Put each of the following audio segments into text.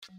Is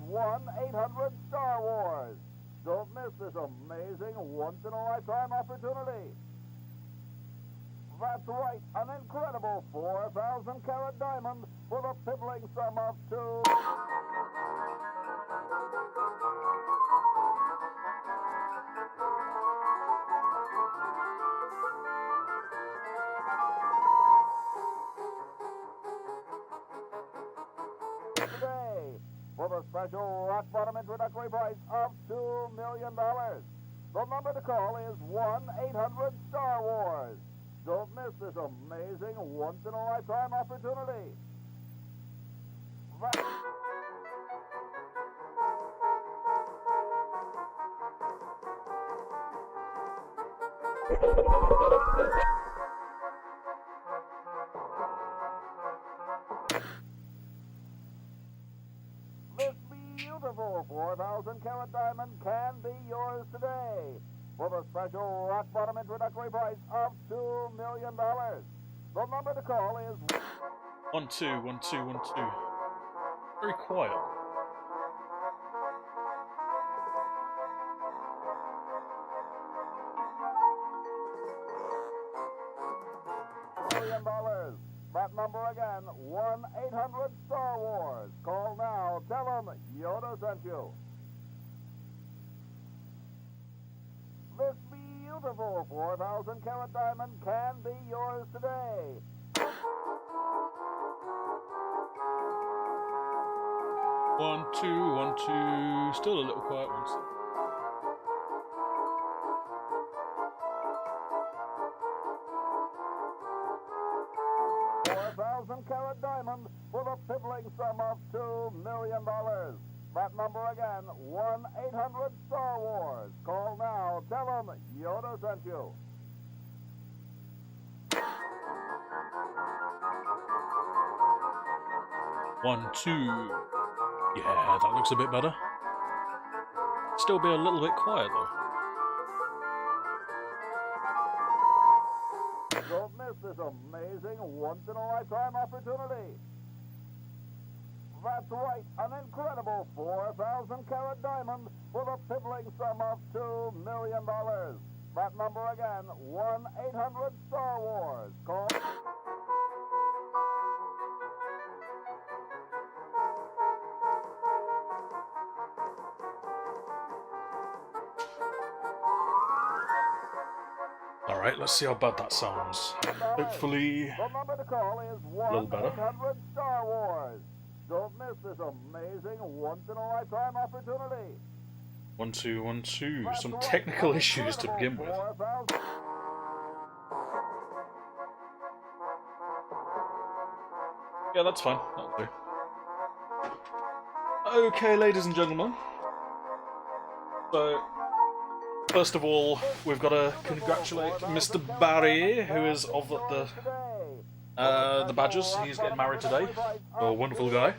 1-800-Star Wars. Don't miss this amazing once-in-a-lifetime opportunity. That's right, an incredible 4,000-carat diamond for the piddling sum of $2. Today, for the special rock-bottom introductory price of $2 million. The number to call is 1-800-Star Wars. Don't miss this amazing once-in-a-lifetime opportunity. This beautiful 4,000-carat diamond can be yours today for the special rock-bottom introductory price of $2 million. The number to call is 1 2 1 2 1 2. Very quiet. $1 million. That number again, 1-800-Star Wars. Call now. Tell them Yoda sent you. This beautiful 4,000-carat diamond can be yours today. One, two. Still a little quiet one. 4,000-carat diamond for the piddling sum of $2 million. That number again, 1-800-Star Wars. Call now. Tell them Yoda sent you. One, two. Yeah, that looks a bit better. Still be a little bit quiet though. Don't miss this amazing once-in-a-lifetime opportunity. That's right, an incredible 4,000-carat diamond for the piddling sum of $2 million. That number again, 1-800-Star Wars. Call. Alright, let's see how bad that sounds. Hopefully The number to call is a little better. 1-800-Star Wars. Don't miss this amazing once-in-a-lifetime opportunity. 1 2 1 2. Some technical issues to begin with. 4,000. Yeah, that's fine. That'll do. Okay, ladies and gentlemen. So, first of all, we've got to congratulate Mr. Barry, who is of the Badgers. He's getting married today. A wonderful guy.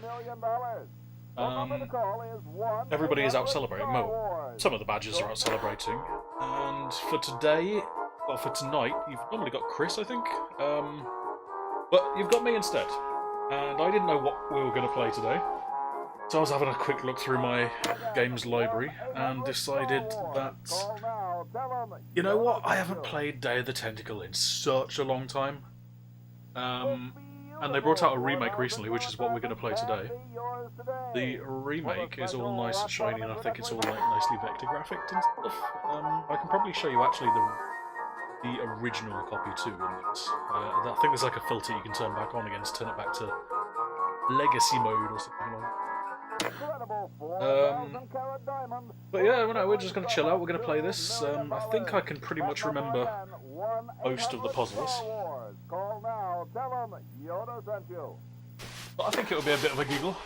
Everybody is out celebrating. Well, some of the Badgers are out celebrating. And for today, well, for tonight, you've normally got Chris, I think. But you've got me instead. And I didn't know what we were going to play today. So I was having a quick look through my games library and decided that, you know what, I haven't played Day of the Tentacle in such a long time. And they brought out a remake recently, which is what we're going to play today. The remake is all nice and shiny, and I think it's all like nicely vector graphics and stuff. I can probably show you actually the original copy too in this. I think there's like a filter you can turn back on again to turn it back to Legacy mode or something like that. But yeah, we're just going to chill out, we're going to play this. I think I can pretty much remember most of the puzzles. But I think it'll be a bit of a giggle,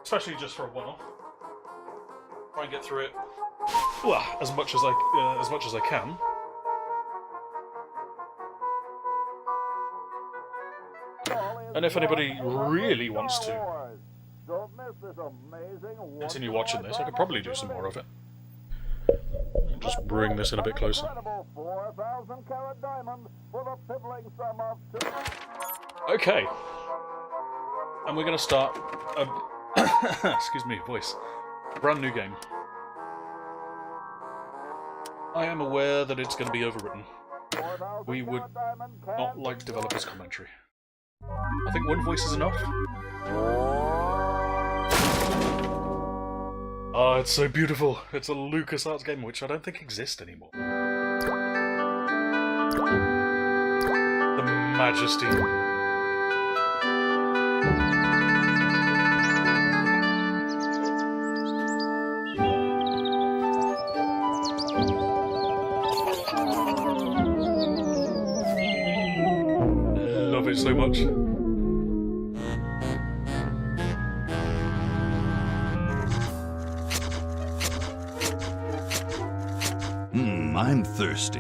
especially just for a one-off. Try and get through it, well, as much as I can. And if anybody really wants to continue watching this, I could probably do some more of it. Just bring this in a bit closer. Okay. And we're going to start a excuse me, voice. A brand new game. I am aware that it's going to be overwritten. We would not like developers' commentary. I think one voice is enough. Oh, it's so beautiful. It's a LucasArts game, which I don't think exists anymore. The majesty. Love it so much. I'm thirsty.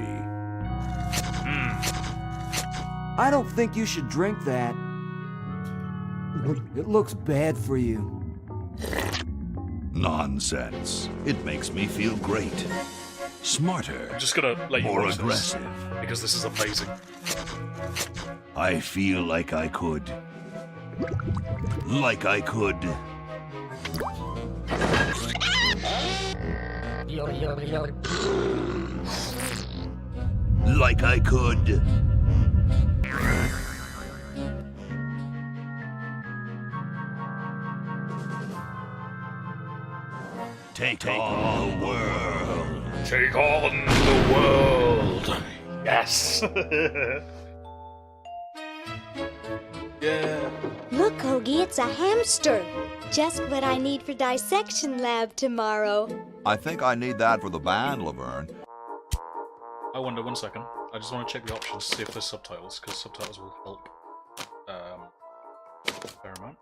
I don't think you should drink that. It looks bad for you. Nonsense. It makes me feel great. Smarter. I'm just gonna let you more watch aggressive. This, because this is amazing. I feel like I could. Like I could. Like I could. Take on the world. Take on the world. Yes. Yeah. Look, Hoagie, it's a hamster. Just what I need for dissection lab tomorrow. I think I need that for the band, Laverne. I wonder, one second. I just want to check the options, see if there's subtitles, because subtitles will help. Fair amount.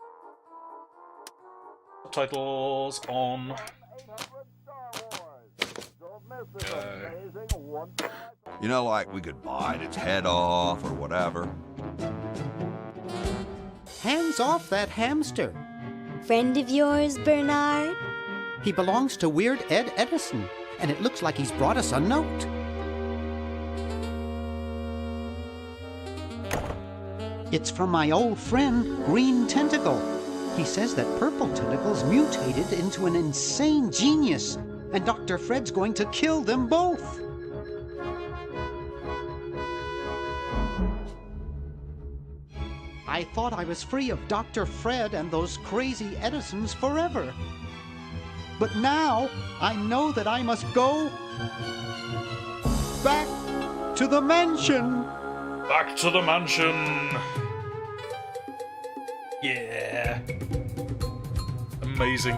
Subtitles on. You know, like we could bite its head off or whatever. Hands off that hamster. Friend of yours, Bernard? He belongs to Weird Ed Edison, and it looks like he's brought us a note. It's from my old friend, Green Tentacle. He says that Purple Tentacle's mutated into an insane genius, and Dr. Fred's going to kill them both. I thought I was free of Dr. Fred and those crazy Edisons forever. But now I know that I must go back to the mansion. Back to the mansion. Yeah. Amazing.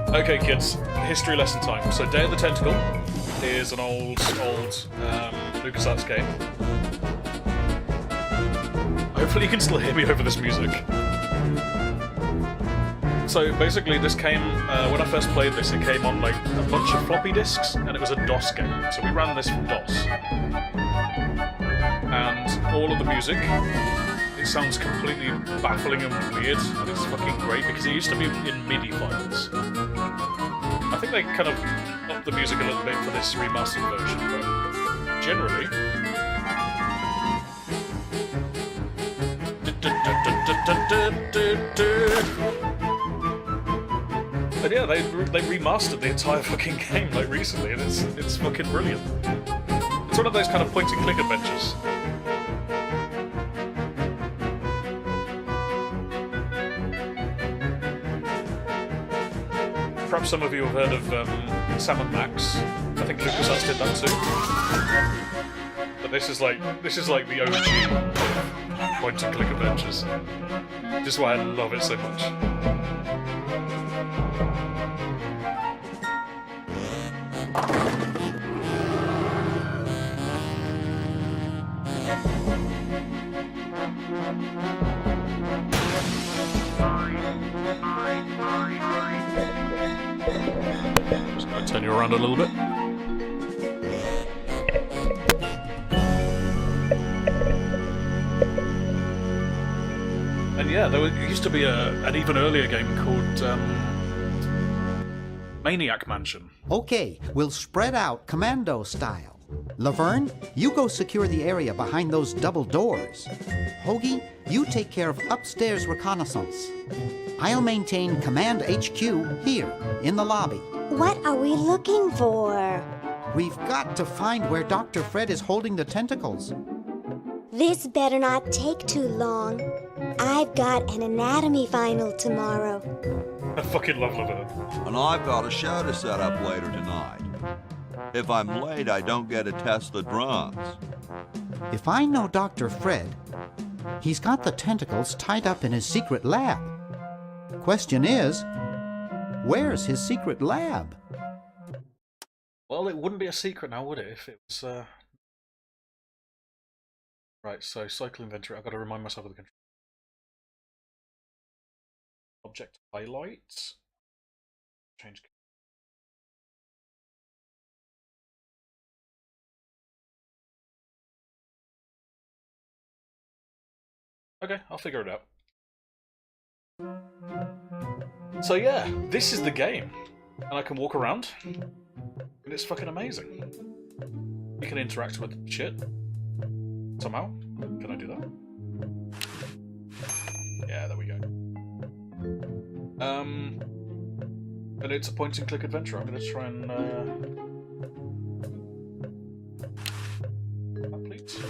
Okay, kids. History lesson time. So, Day of the Tentacle is an old LucasArts game. Hopefully you can still hear me over this music. So basically this came, when I first played this, it came on like a bunch of floppy disks, and it was a DOS game. So we ran this from DOS. And all of the music, it sounds completely baffling and weird, and it's fucking great because it used to be in MIDI files. I think they kind of up the music a little bit for this remastered version, but generally... But yeah, they remastered the entire fucking game like recently, and it's fucking brilliant. It's one of those kind of point-and-click adventures. Perhaps some of you have heard of Sam and Max. I think LucasArts did that too. But this is like the OG point-and-click adventures. This is why I love it so much. Just gonna turn you around a little bit. And yeah, there used to be an even earlier game called Maniac Mansion. Okay, we'll spread out commando style. Laverne, you go secure the area behind those double doors. Hoagie, you take care of upstairs reconnaissance. I'll maintain Command HQ here, in the lobby. What are we looking for? We've got to find where Dr. Fred is holding the tentacles. This better not take too long. I've got an anatomy final tomorrow. I fucking love Laverne. And I've got a show to set up later tonight. If I'm late, I don't get to test the drums. If I know Dr. Fred, he's got the tentacles tied up in his secret lab. Question is, where's his secret lab? Well, it wouldn't be a secret now, would it, if it was, Right, so cycle inventory, I've got to remind myself of the control. Object highlights. Change. Okay, I'll figure it out. So yeah, this is the game. And I can walk around. And it's fucking amazing. You can interact with shit. Somehow. Can I do that? Yeah, there we go. And it's a point-and-click adventure. I'm going to try and, complete. So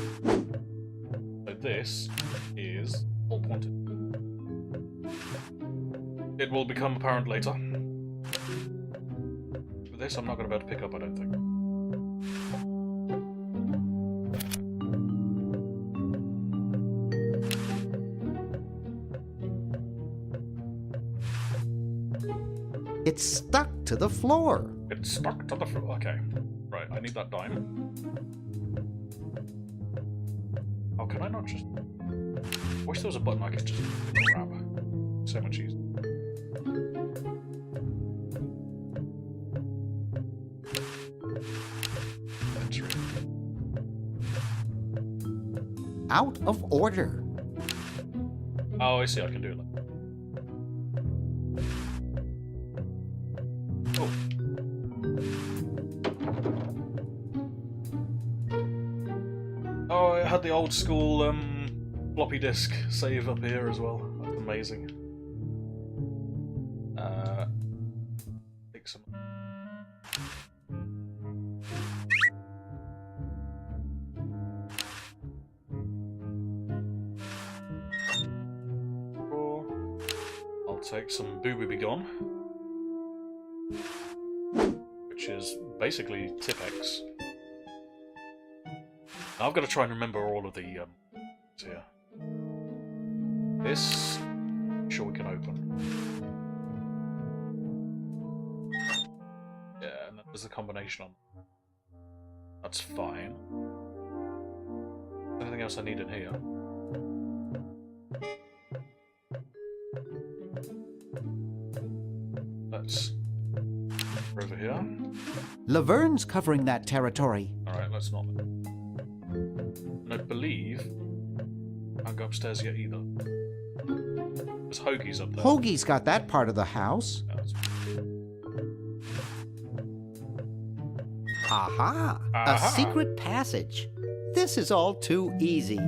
this is all pointed. It will become apparent later. With this, I'm not going to be able to pick up, I don't think. It's stuck to the floor. It's stuck to the floor. Okay. Right, I need that dime. Oh, can I not just... I wish there was a button I could just grab. So much easier. Out of order. Oh, I see, I can do it. Oh. Oh, it had the old school floppy disk save up here as well. That's amazing. Take some. I'll take some Boo Be Gone, which is basically Tipex. Now I've got to try and remember all of the here. This, sure we can open. Yeah, and then there's the combination on. That's fine. Anything else I need in here? Let's go over here. Laverne's covering that territory. Alright, let's not. And I believe I can't go upstairs yet either. There's Hoagie's up there. Hoagie's got that part of the house. Yeah, Aha! Aha. A secret passage. This is all too easy.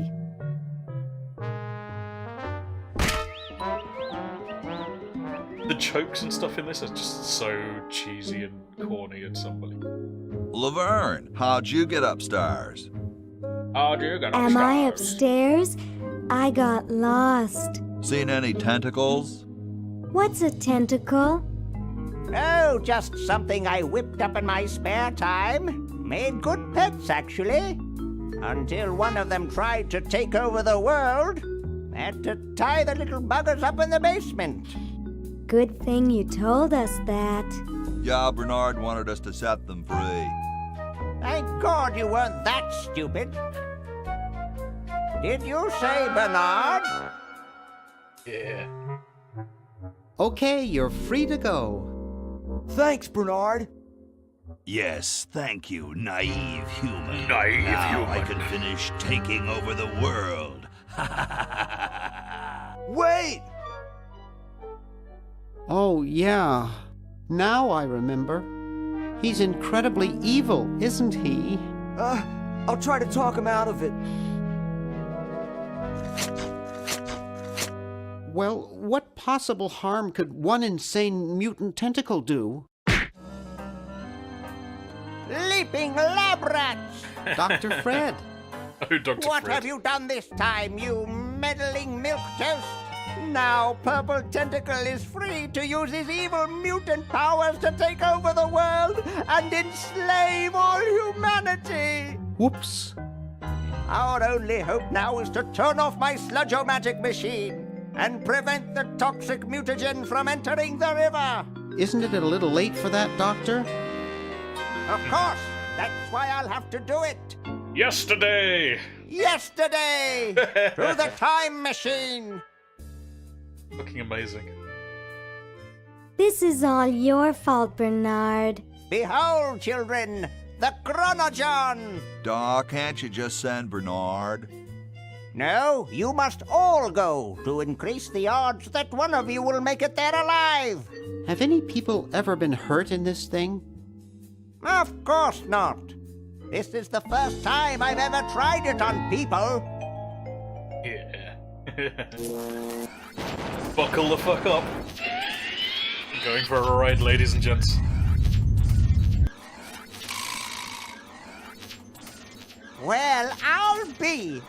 The jokes and stuff in this are just so cheesy and corny. It's unbelievable. Laverne, how'd you get upstairs? Oh, dear God, Am I upstairs? I got lost. Seen any tentacles? What's a tentacle? Oh, just something I whipped up in my spare time. Made good pets, actually. Until one of them tried to take over the world. Had to tie the little buggers up in the basement. Good thing you told us that. Yeah, Bernard wanted us to set them free. Thank God you weren't that stupid. Did you say Bernard? Yeah. Okay, you're free to go. Thanks, Bernard. Yes, thank you, naive human. Naive now I human. can finish taking over the world. Wait! Oh, yeah. Now I remember. He's incredibly evil, isn't he? I'll try to talk him out of it. Well, what possible harm could one insane mutant tentacle do? Leaping lab rats! Dr. Fred. Oh, Dr. What Fred. have you done this time, you meddling milquetoast? Now Purple Tentacle is free to use his evil mutant powers to take over the world and enslave all humanity! Whoops. Our only hope now is to turn off my sludge-o-magic machine and prevent the toxic mutagen from entering the river. Isn't it a little late for that, Doctor? Of course, that's why I'll have to do it. Yesterday! Yesterday! Through the time machine! Fucking amazing. This is all your fault, Bernard. Behold, children, the Chronogon! Doc, can't you just send Bernard? No, you must all go to increase the odds that one of you will make it there alive. Have any people ever been hurt in this thing? Of course not. This is the first time I've ever tried it on people. Yeah. Buckle the fuck up. Going for a ride, ladies and gents. Well, I'll be.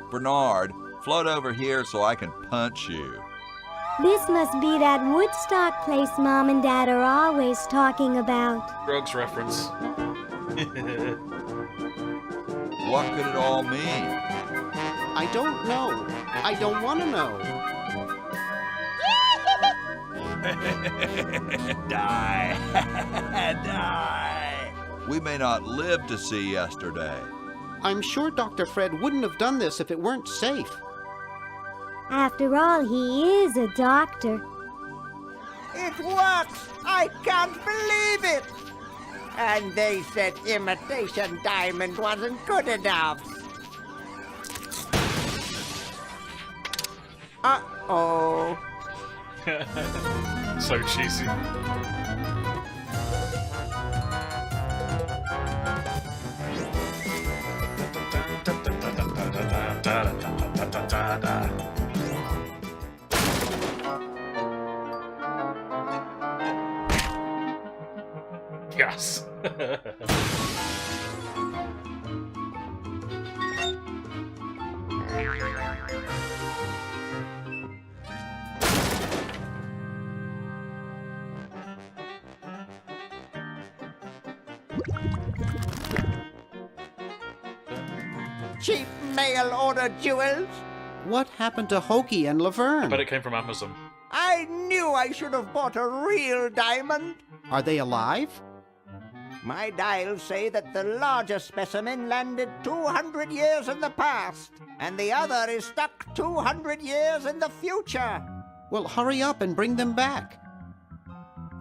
Bernard, float over here so I can punch you. This must be that Woodstock place Mom and Dad are always talking about. Drugs reference. What could it all mean? I don't know. I don't want to know. Die. Die. We may not live to see yesterday. I'm sure Dr. Fred wouldn't have done this if it weren't safe. After all, he is a doctor. It works! I can't believe it! And they said imitation diamond wasn't good enough. Uh-oh. So cheesy. Yes. Cheap mail order jewels. What happened to Hoagie and Laverne? I bet it came from Amazon. I knew I should have bought a real diamond. Are they alive? My dials say that the larger specimen landed 200 years in the past, and the other is stuck 200 years in the future. Well, hurry up and bring them back.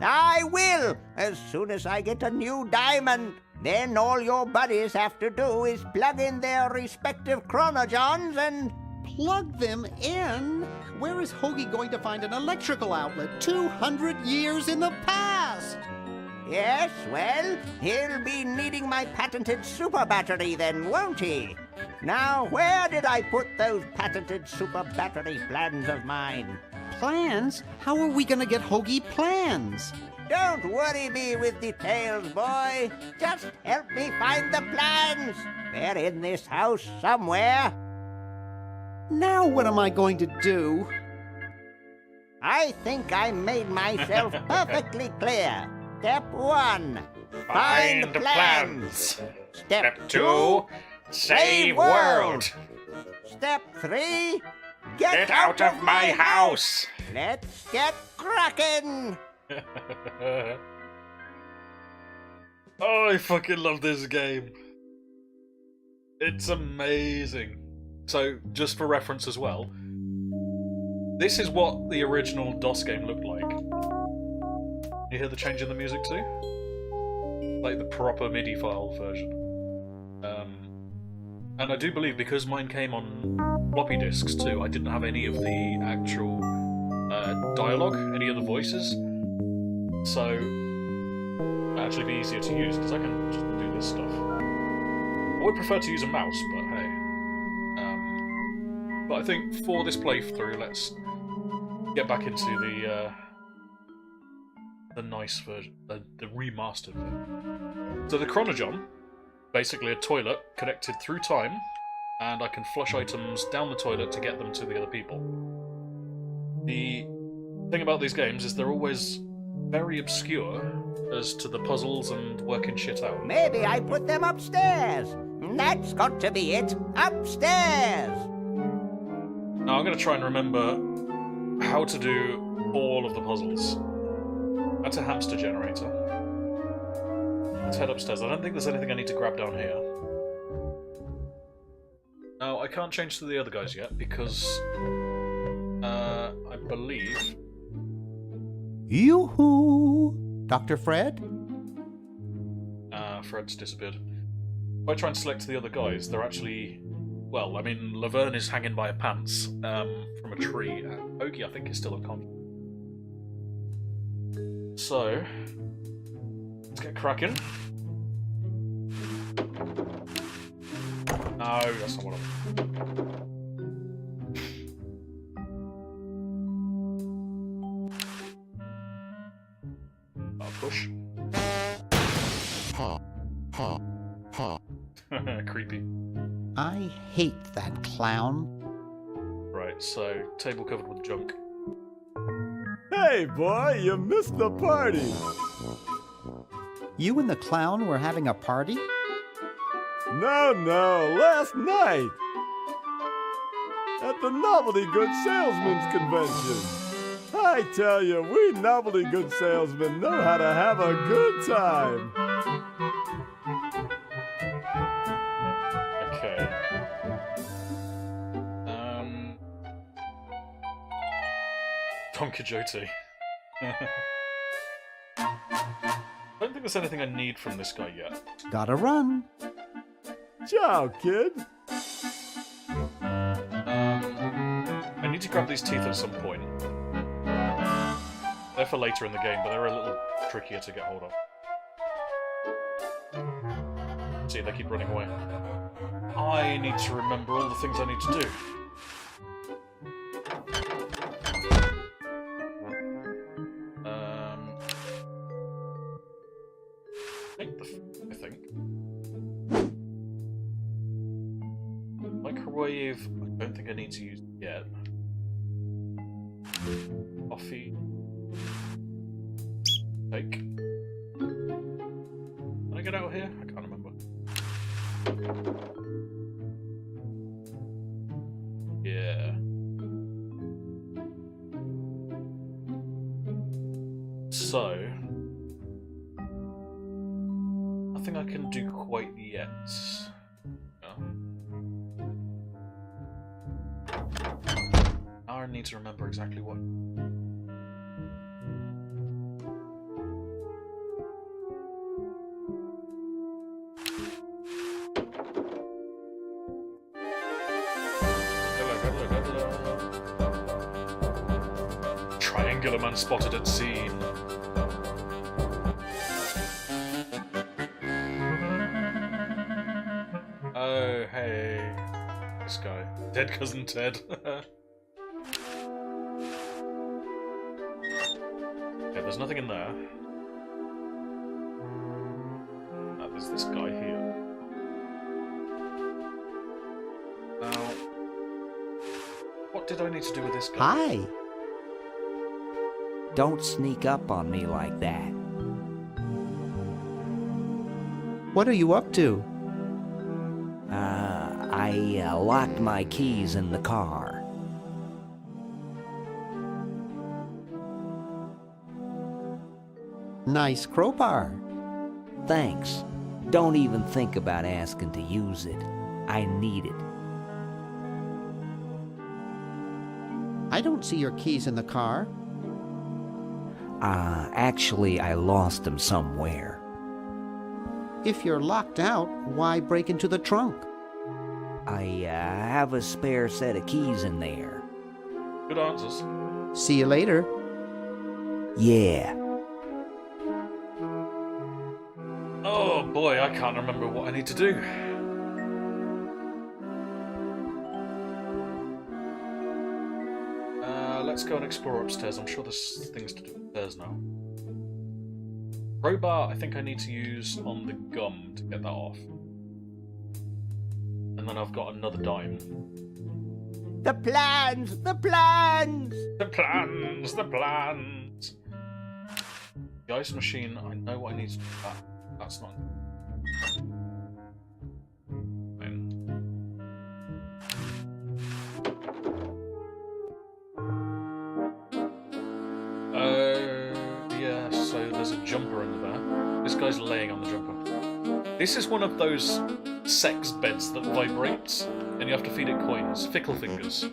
I will, as soon as I get a new diamond. Then all your buddies have to do is plug in their respective chronogons and plug them in? Where is Hoagie going to find an electrical outlet 200 years in the past? Yes, well, he'll be needing my patented super battery then, won't he? Now, where did I put those patented super battery plans of mine? Plans? How are we going to get Hoagie plans? Don't worry me with details, boy. Just help me find the plans. They're in this house somewhere. Now what am I going to do? I think I made myself perfectly clear. Step 1, find plans. Step 2, save world. Step 3, get out of my house. Let's get cracking. Oh, I fucking love this game. It's amazing. So, just for reference as well, this is what the original DOS game looked like. You hear the change in the music too? Like the proper MIDI file version. And I do believe because mine came on floppy disks too, I didn't have any of the actual dialogue, any of the voices. So, it'd actually be easier to use because I can just do this stuff. I would prefer to use a mouse, but hey. But I think for this playthrough, let's get back into the nice version, the remastered version. So the Chronogon, basically a toilet connected through time, and I can flush items down the toilet to get them to the other people. The thing about these games is they're always very obscure as to the puzzles and working shit out. Maybe I put them upstairs. That's got to be it. Upstairs. Now I'm going to try and remember how to do all of the puzzles. That's a hamster generator. Let's head upstairs. I don't think there's anything I need to grab down here. Now, I can't change to the other guys yet because I believe... Yoo-hoo! Dr. Fred? Fred's disappeared. If I try and select the other guys, they're actually... Well, I mean, Laverne is hanging by her pants from a tree, and Hoagie, I think, is still unconscious. So, let's get cracking. No, that's not what I want. I'll push. Creepy. I hate that clown. Right, so, table covered with junk. Hey, boy, you missed the party. You and the clown were having a party? No, last night. At the Novelty Good Salesmen's Convention. I tell you, we novelty good salesmen know how to have a good time. Okay. Don Quixote. I don't think there's anything I need from this guy yet. Gotta run. Ciao, kid. I need to grab these teeth at some point. They're for later in the game, but they're a little trickier to get hold of. See, they keep running away. I need to remember all the things I need to do. I think. Microwave, I don't think I need to use it yet. Coffee. Take. Can I get out of here? I can't remember. Yeah. So, nothing I can do quite yet. No. Now I need to remember exactly what. Hello. Angular man spotted at scene. Oh, hey. This guy. Dead cousin Ted. Yeah, there's nothing in there. There's this guy here. Now, what did I need to do with this guy? Hi. Don't sneak up on me like that. What are you up to? I locked my keys in the car. Nice crowbar. Thanks. Don't even think about asking to use it. I need it. I don't see your keys in the car. Actually, I lost them somewhere. If you're locked out, why break into the trunk? I have a spare set of keys in there. Good answers. See you later. Yeah. Oh boy, I can't remember what I need to do. Let's go and explore upstairs. I'm sure there's things to do upstairs now. Crowbar, I think I need to use on the gum to get that off. And then I've got another dime. The plans! The plans! The plans! The plans! The ice machine, I know what I need to do. That's not... yeah, so there's a jumper under there. This guy's laying on the jumper. This is one of those sex beds that vibrates, and you have to feed it coins. Fickle fingers.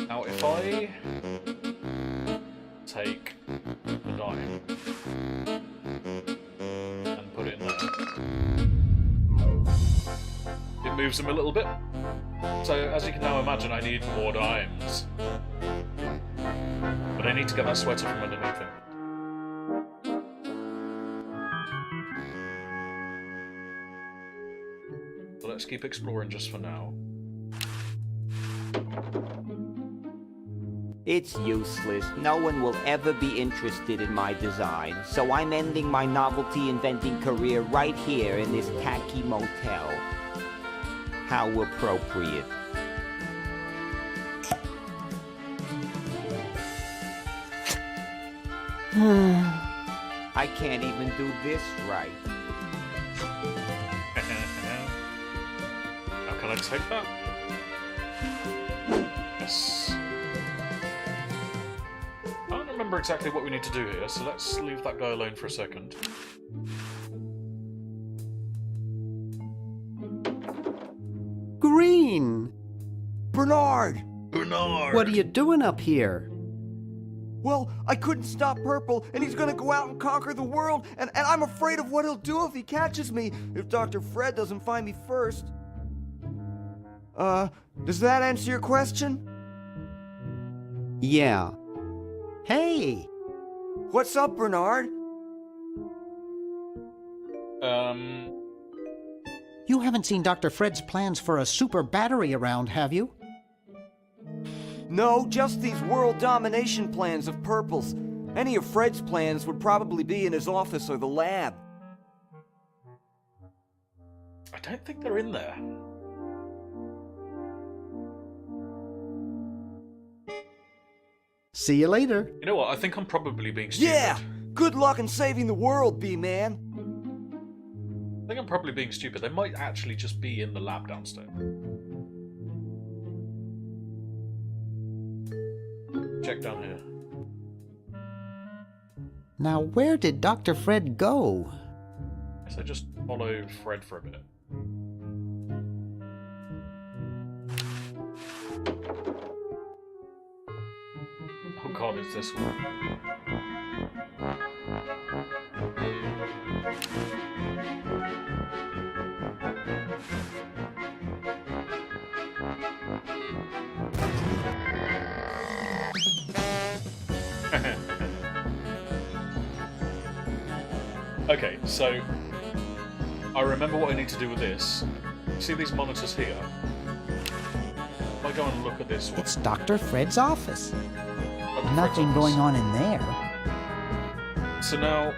Now, if I take the dime and put it in there, it moves them a little bit. So, as you can now imagine, I need more dimes. But I need to get that sweater from underneath him. So let's keep exploring just for now. It's useless. No one will ever be interested in my design, so I'm ending my novelty inventing career right here in this tacky motel. How appropriate. I can't even do this right. How can I take that? Yes. I don't remember exactly what we need to do here, so let's leave that guy alone for a second. Green! Bernard! Bernard! What are you doing up here? Well, I couldn't stop Purple, and he's gonna go out and conquer the world, and I'm afraid of what he'll do if he catches me, if Dr. Fred doesn't find me first. Does that answer your question? Yeah. Hey! What's up, Bernard? You haven't seen Dr. Fred's plans for a super battery around, have you? No, just these world domination plans of Purple's. Any of Fred's plans would probably be in his office or the lab. I don't think they're in there. See you later. You know what? I think I'm probably being stupid. Yeah! Good luck in saving the world, B-Man. I think I'm probably being stupid. They might actually just be in the lab downstairs. Check down here. Now, where did Dr. Fred go? So just follow Fred for a bit. Oh god, it's this one. Okay, so I remember what I need to do with this. See these monitors here? If I go and look at this one... It's Dr. Fred's office. Dr. Nothing Fred's going office. on in there. So now,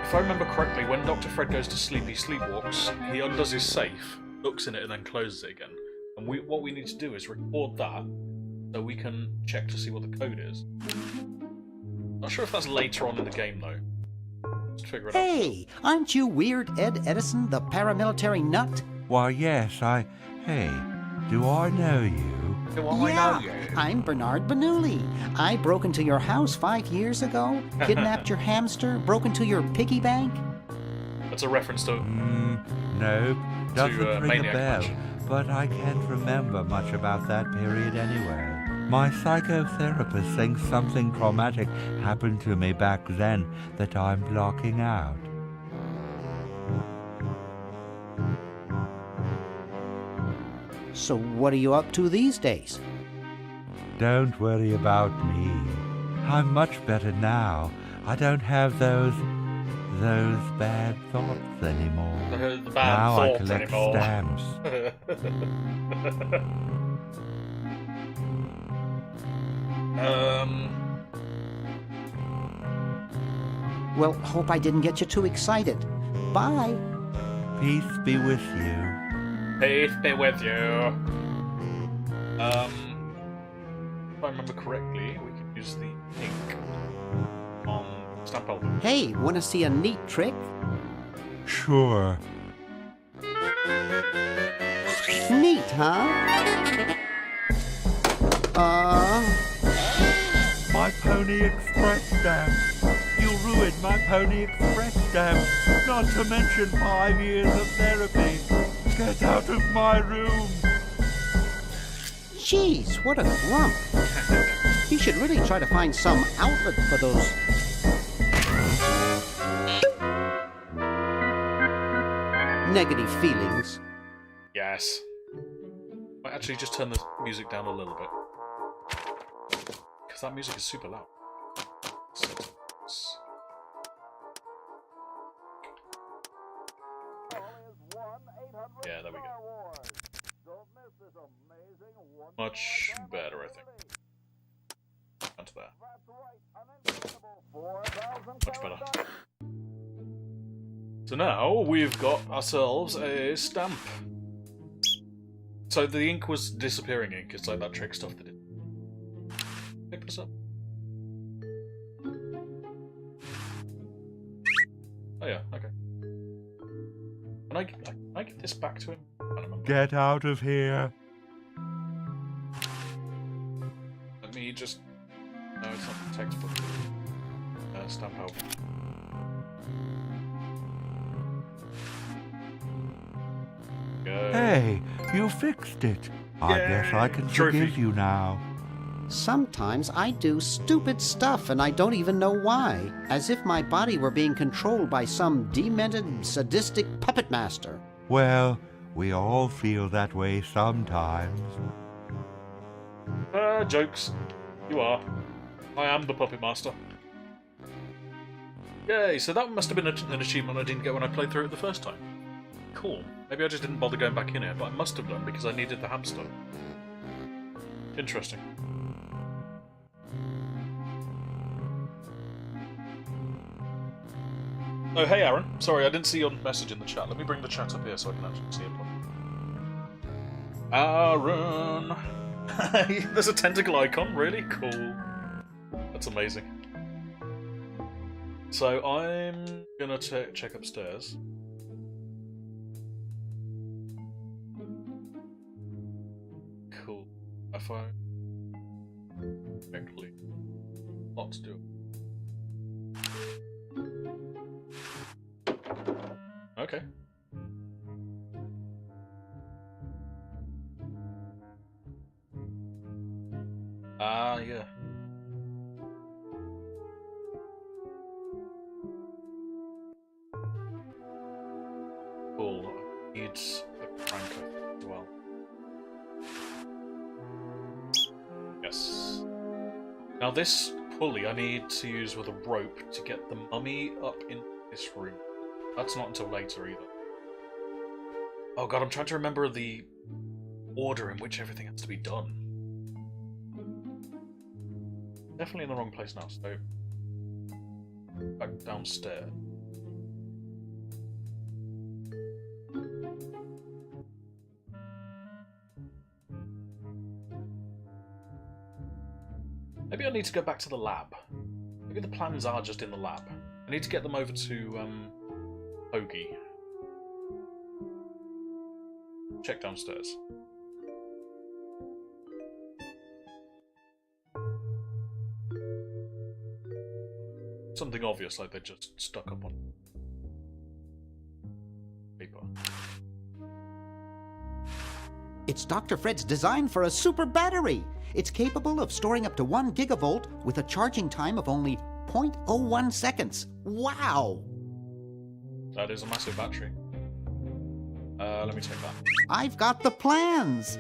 if I remember correctly, when Dr. Fred goes to sleep, he sleepwalks, he undoes his safe, looks in it, and then closes it again. And what we need to do is record that, so we can check to see what the code is. Not sure if that's later on in the game, though. Let's figure it out. Hey, aren't you Weird Ed Edison, the paramilitary nut? Why, yes, Hey, do I know you? Do I know you? I'm Bernard Bernoulli. I broke into your house 5 years ago, kidnapped your hamster, broke into your piggy bank. That's a reference to... Nope, doesn't ring a Maniac bell. Mansion. But I can't remember much about that period anyway. My psychotherapist thinks something traumatic happened to me back then that I'm blocking out. So what are you up to these days? Don't worry about me. I'm much better now. I don't have those bad thoughts anymore. The bad Now I thoughts collect anymore. stamps. Well, hope I didn't get you too excited. Bye. Peace be with you. Peace be with you. If I remember correctly, we can use the ink on stamp album. Hey, wanna see a neat trick? Sure. Neat, huh? My Pony Express stamp. You ruined my Pony Express stamp. Not to mention 5 years of therapy. Get out of my room. Jeez, what a grump. He should really try to find some outlet for those... negative feelings. Yes. Might actually just turn the music down a little bit. Because that music is super loud. Settings. Yeah, there we go. Much better, I think. Onto there. Much better. So now we've got ourselves a stamp. So the ink was disappearing ink. It's like that trick stuff that did. Pick this up. Oh yeah, okay. Can I get this back to him? I don't remember. Get out of here. Let me just... No, it's not the textbook. Stamp album. Go. Hey, you fixed it. I guess I can Trophy. forgive you now. Sometimes I do stupid stuff and I don't even know why, as if my body were being controlled by some demented, sadistic puppet master. Well, we all feel that way sometimes. Jokes. You are. I am the puppet master. Yay, so that must have been an achievement I didn't get when I played through it the first time. Cool. Maybe I just didn't bother going back in it, but I must have done because I needed the hamster. Interesting. Oh, hey Aaron. Sorry, I didn't see your message in the chat. Let me bring the chat up here so I can actually see it. Aaron! There's a tentacle icon, really? Cool. That's amazing. So I'm gonna check upstairs. Cool. If I... Actually... Lots to do. Okay. Yeah. Cool. Needs a crank as well. Yes. Now this pulley I need to use with a rope to get the mummy up in this room. That's not until later either. Oh god, I'm trying to remember the order in which everything has to be done. Definitely in the wrong place now, so back downstairs. Maybe I need to go back to the lab. Maybe the plans are just in the lab. I need to get them over to Hoagie. Check downstairs. Something obvious, like they're just stuck up on paper. It's Dr. Fred's design for a super battery. It's capable of storing up to 1 gigavolt with a charging time of only 0.01 seconds. Wow! That is a massive battery. Let me take that. I've got the plans.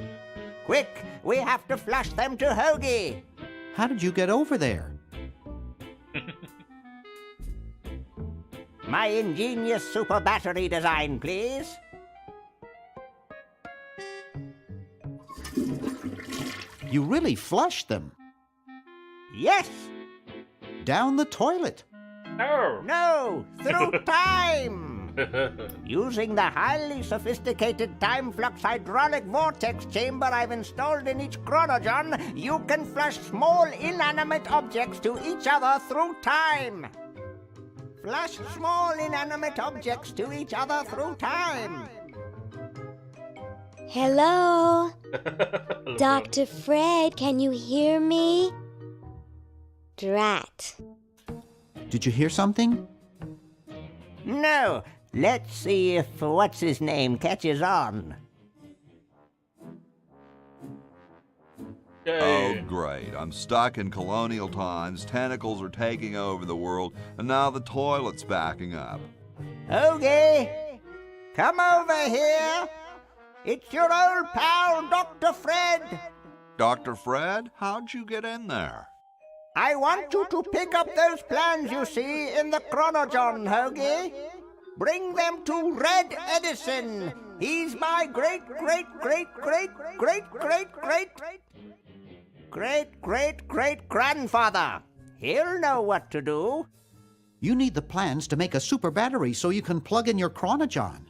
Quick, we have to flush them to Hoagie. How did you get over there? My ingenious super battery design, please. You really flushed them. Yes. Down the toilet. No! No, through time. Using the highly sophisticated time flux hydraulic vortex chamber I've installed in each chronogon, you can flush small inanimate objects to each other through time. Flush small inanimate objects to each other through time. Hello? Dr. Fred, can you hear me? Drat. Did you hear something? No. Let's see if what's-his-name catches on. Oh, great. I'm stuck in colonial times, tentacles are taking over the world, and now the toilet's backing up. Hoagie, come over here. It's your old pal, Dr. Fred. Dr. Fred, how'd you get in there? I want you to pick up those plans you see in the chronogon, Hoagie. Bring them to Red Edison. He's my great-great-great-great-great-great-great-great-grandfather. He'll know what to do. You need the plans to make a super battery so you can plug in your chronogon.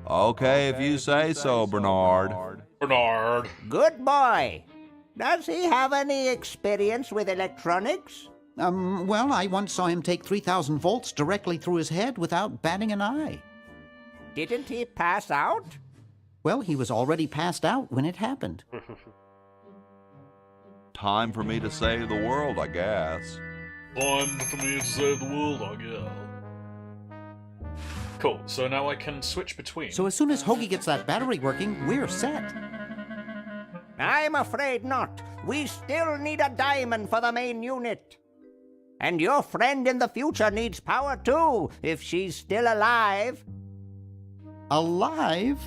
Okay, if you say so, Bernard. Bernard. Good boy. Does he have any experience with electronics? Well, I once saw him take 3,000 volts directly through his head without batting an eye. Didn't he pass out? Well, he was already passed out when it happened. Time for me to save the world, I guess. Time for me to save the world, I guess. Cool, so now I can switch between. So as soon as Hoagie gets that battery working, we're set. I'm afraid not. We still need a diamond for the main unit. And your friend in the future needs power too, if she's still alive. Alive?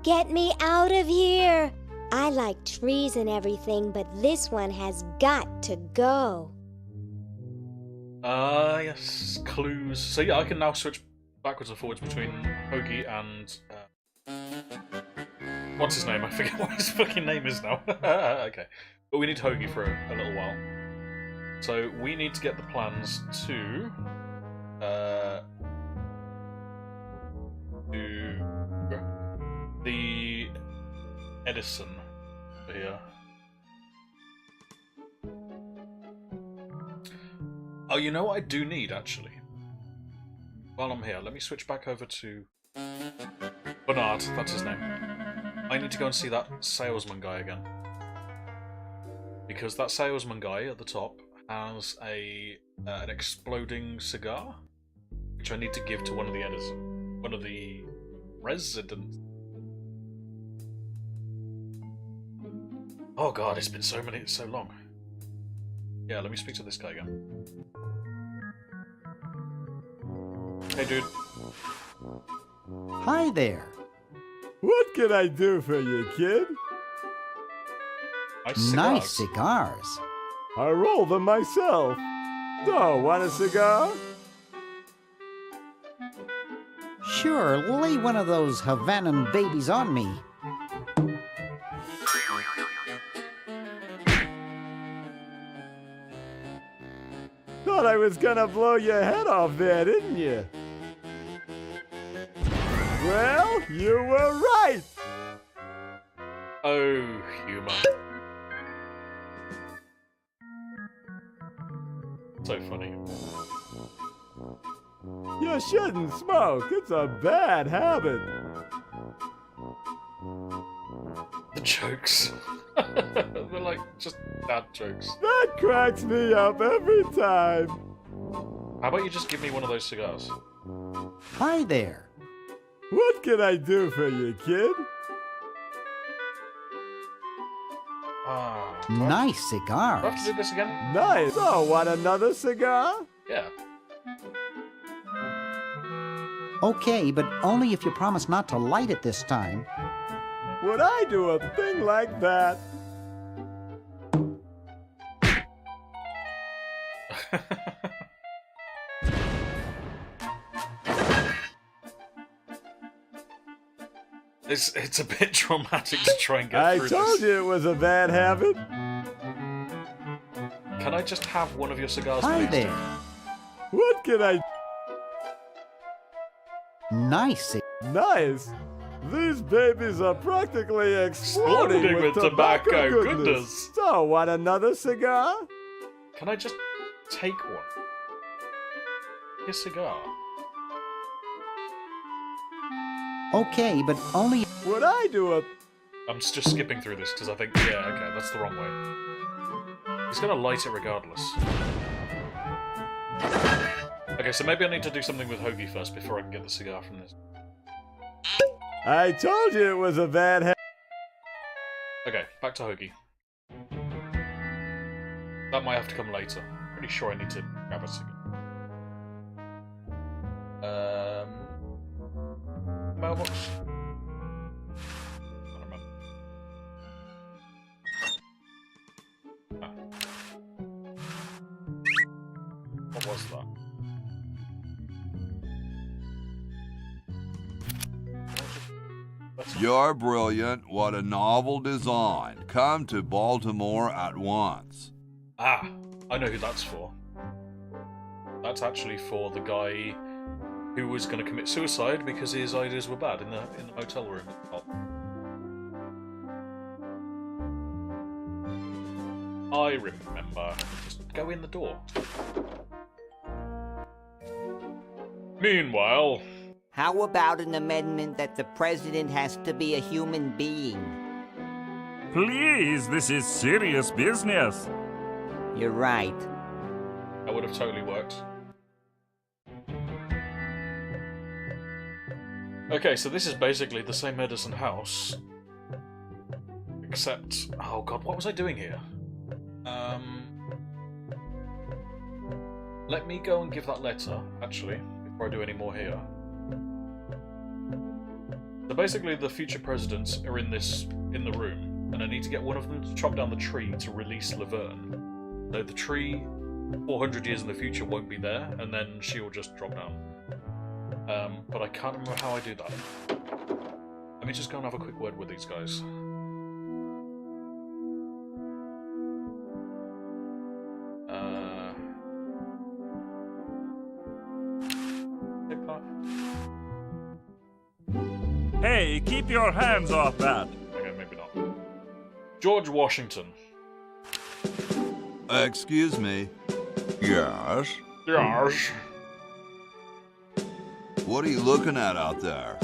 Get me out of here! I like trees and everything, but this one has got to go. Yes, clues. So yeah, I can now switch backwards and forwards between Hoagie and... what's his name? I forget what his fucking name is now. Okay. But we need Hoagie for a little while. So we need to get the plans to the Edison here. Oh, you know what I do need, actually? While I'm here, let me switch back over to Bernard, that's his name. I need to go and see that salesman guy again. Because that salesman guy at the top has an exploding cigar, which I need to give to one of the residents. Oh god, it's been so long. Yeah, let me speak to this guy again. Hey, dude. Hi there. What can I do for you, kid? Nice cigars. I roll them myself. So, want a cigar? Sure, lay one of those Havanan babies on me. Thought I was gonna blow your head off there, didn't you? Well, you were right! Oh, humor. So funny. You shouldn't smoke. It's a bad habit. The jokes. They're like just bad jokes. That cracks me up every time. How about you just give me one of those cigars? Hi there. What can I do for you, kid? Nice Do I cigars. have to do this again? Nice. Oh, want another cigar? Yeah. Okay, but only if you promise not to light it this time. Would I do a thing like that? It's a bit traumatic to try and get I through told this. you it was a bad habit. Can I just have one of your cigars, Hi please? there. What can I... Nice. Nice. These babies are practically exploding with tobacco goodness. So, want another cigar? Can I just take one? Your cigar. Okay, but only... Would I do a... I'm just skipping through this because I think, yeah, okay, that's the wrong way. He's gonna light it regardless. Okay, so maybe I need to do something with Hoagie first before I can get the cigar from this. I told you it was a bad habit. Okay, back to Hoagie. That might have to come later. Pretty sure I need to grab a cigar. Mailbox? I don't remember. Ah. What was that? You're brilliant. What a novel design. Come to Baltimore at once. Ah, I know who that's for. That's actually for the guy who was going to commit suicide because his ideas were bad in the hotel room at the top. I remember. Just go in the door. Meanwhile... How about an amendment that the president has to be a human being? Please, this is serious business. You're right. That would have totally worked. Okay, so this is basically the same Edison house. Except... Oh god, what was I doing here? Let me go and give that letter, actually, before I do any more here. So basically the future presidents are in the room, and I need to get one of them to chop down the tree to release Laverne. So the tree, 400 years in the future, won't be there, and then she will just drop down. But I can't remember how I do that. Let me just go and have a quick word with these guys. Take that. Hey, keep your hands off that. Okay, maybe not. George Washington. Excuse me. Yes? Yes. What are you looking at out there?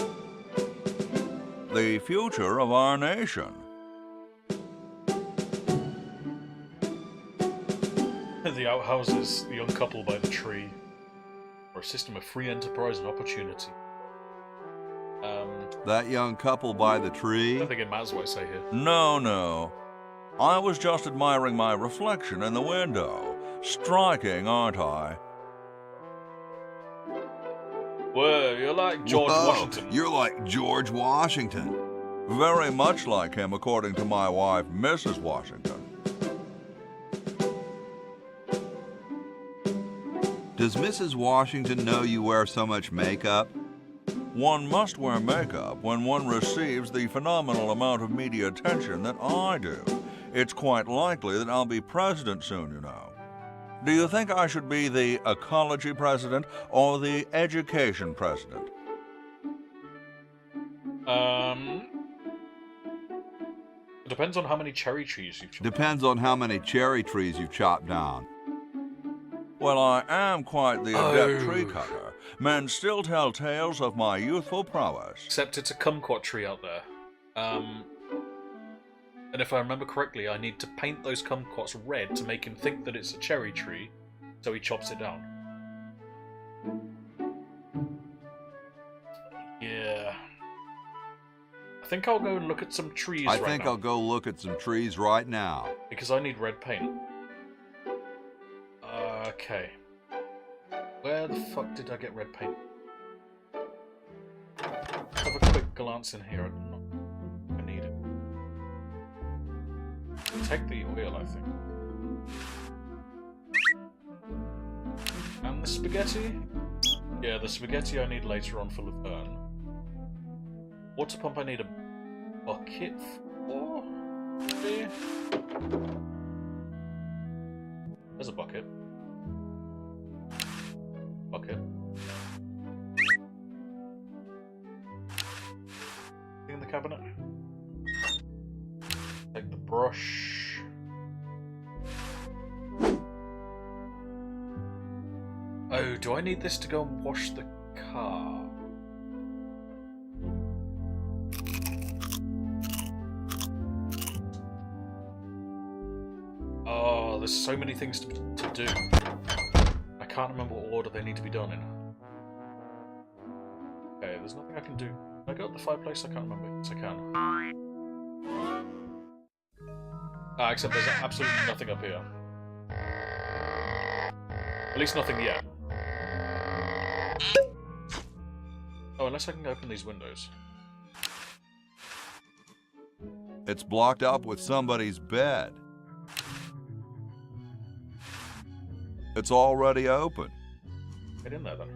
The future of our nation. The outhouses, the young couple by the tree, or a system of free enterprise and opportunity. That young couple by the I tree? don't think it matters what I say here. No. I was just admiring my reflection in the window. Striking, aren't I? Whoa, you're like George Whoa, Washington. You're like George Washington. Very much like him, according to my wife, Mrs. Washington. Does Mrs. Washington know you wear so much makeup? One must wear makeup when one receives the phenomenal amount of media attention that I do. It's quite likely that I'll be president soon, you know. Do you think I should be the ecology president or the education president? It depends on how many cherry trees you've chopped. Depends on how many cherry trees you've chopped down. Well, I am quite the adept tree cutter. Men still tell tales of my youthful prowess. Except it's a kumquat tree out there. And if I remember correctly, I need to paint those kumquats red to make him think that it's a cherry tree, so he chops it down. Yeah. I think I'll go and look at some trees right now. I think I'll go look at some trees right now. Because I need red paint. Okay. Where the fuck did I get red paint? Have a quick glance in here. I need it. Take the oil, I think. And the spaghetti? Yeah, the spaghetti I need later on for Laverne. Water pump I need a bucket for? Maybe? There's a bucket. Bucket. In the cabinet. Take the brush. Oh, do I need this to go and wash the car? Oh, there's so many things to do. I can't remember what order they need to be done in. Okay, there's nothing I can do. Can I go up the fireplace? I can't remember. Yes, I can. Except there's absolutely nothing up here. At least nothing yet. Oh, unless I can open these windows. It's blocked up with somebody's bed. It's already open. Get in there, then.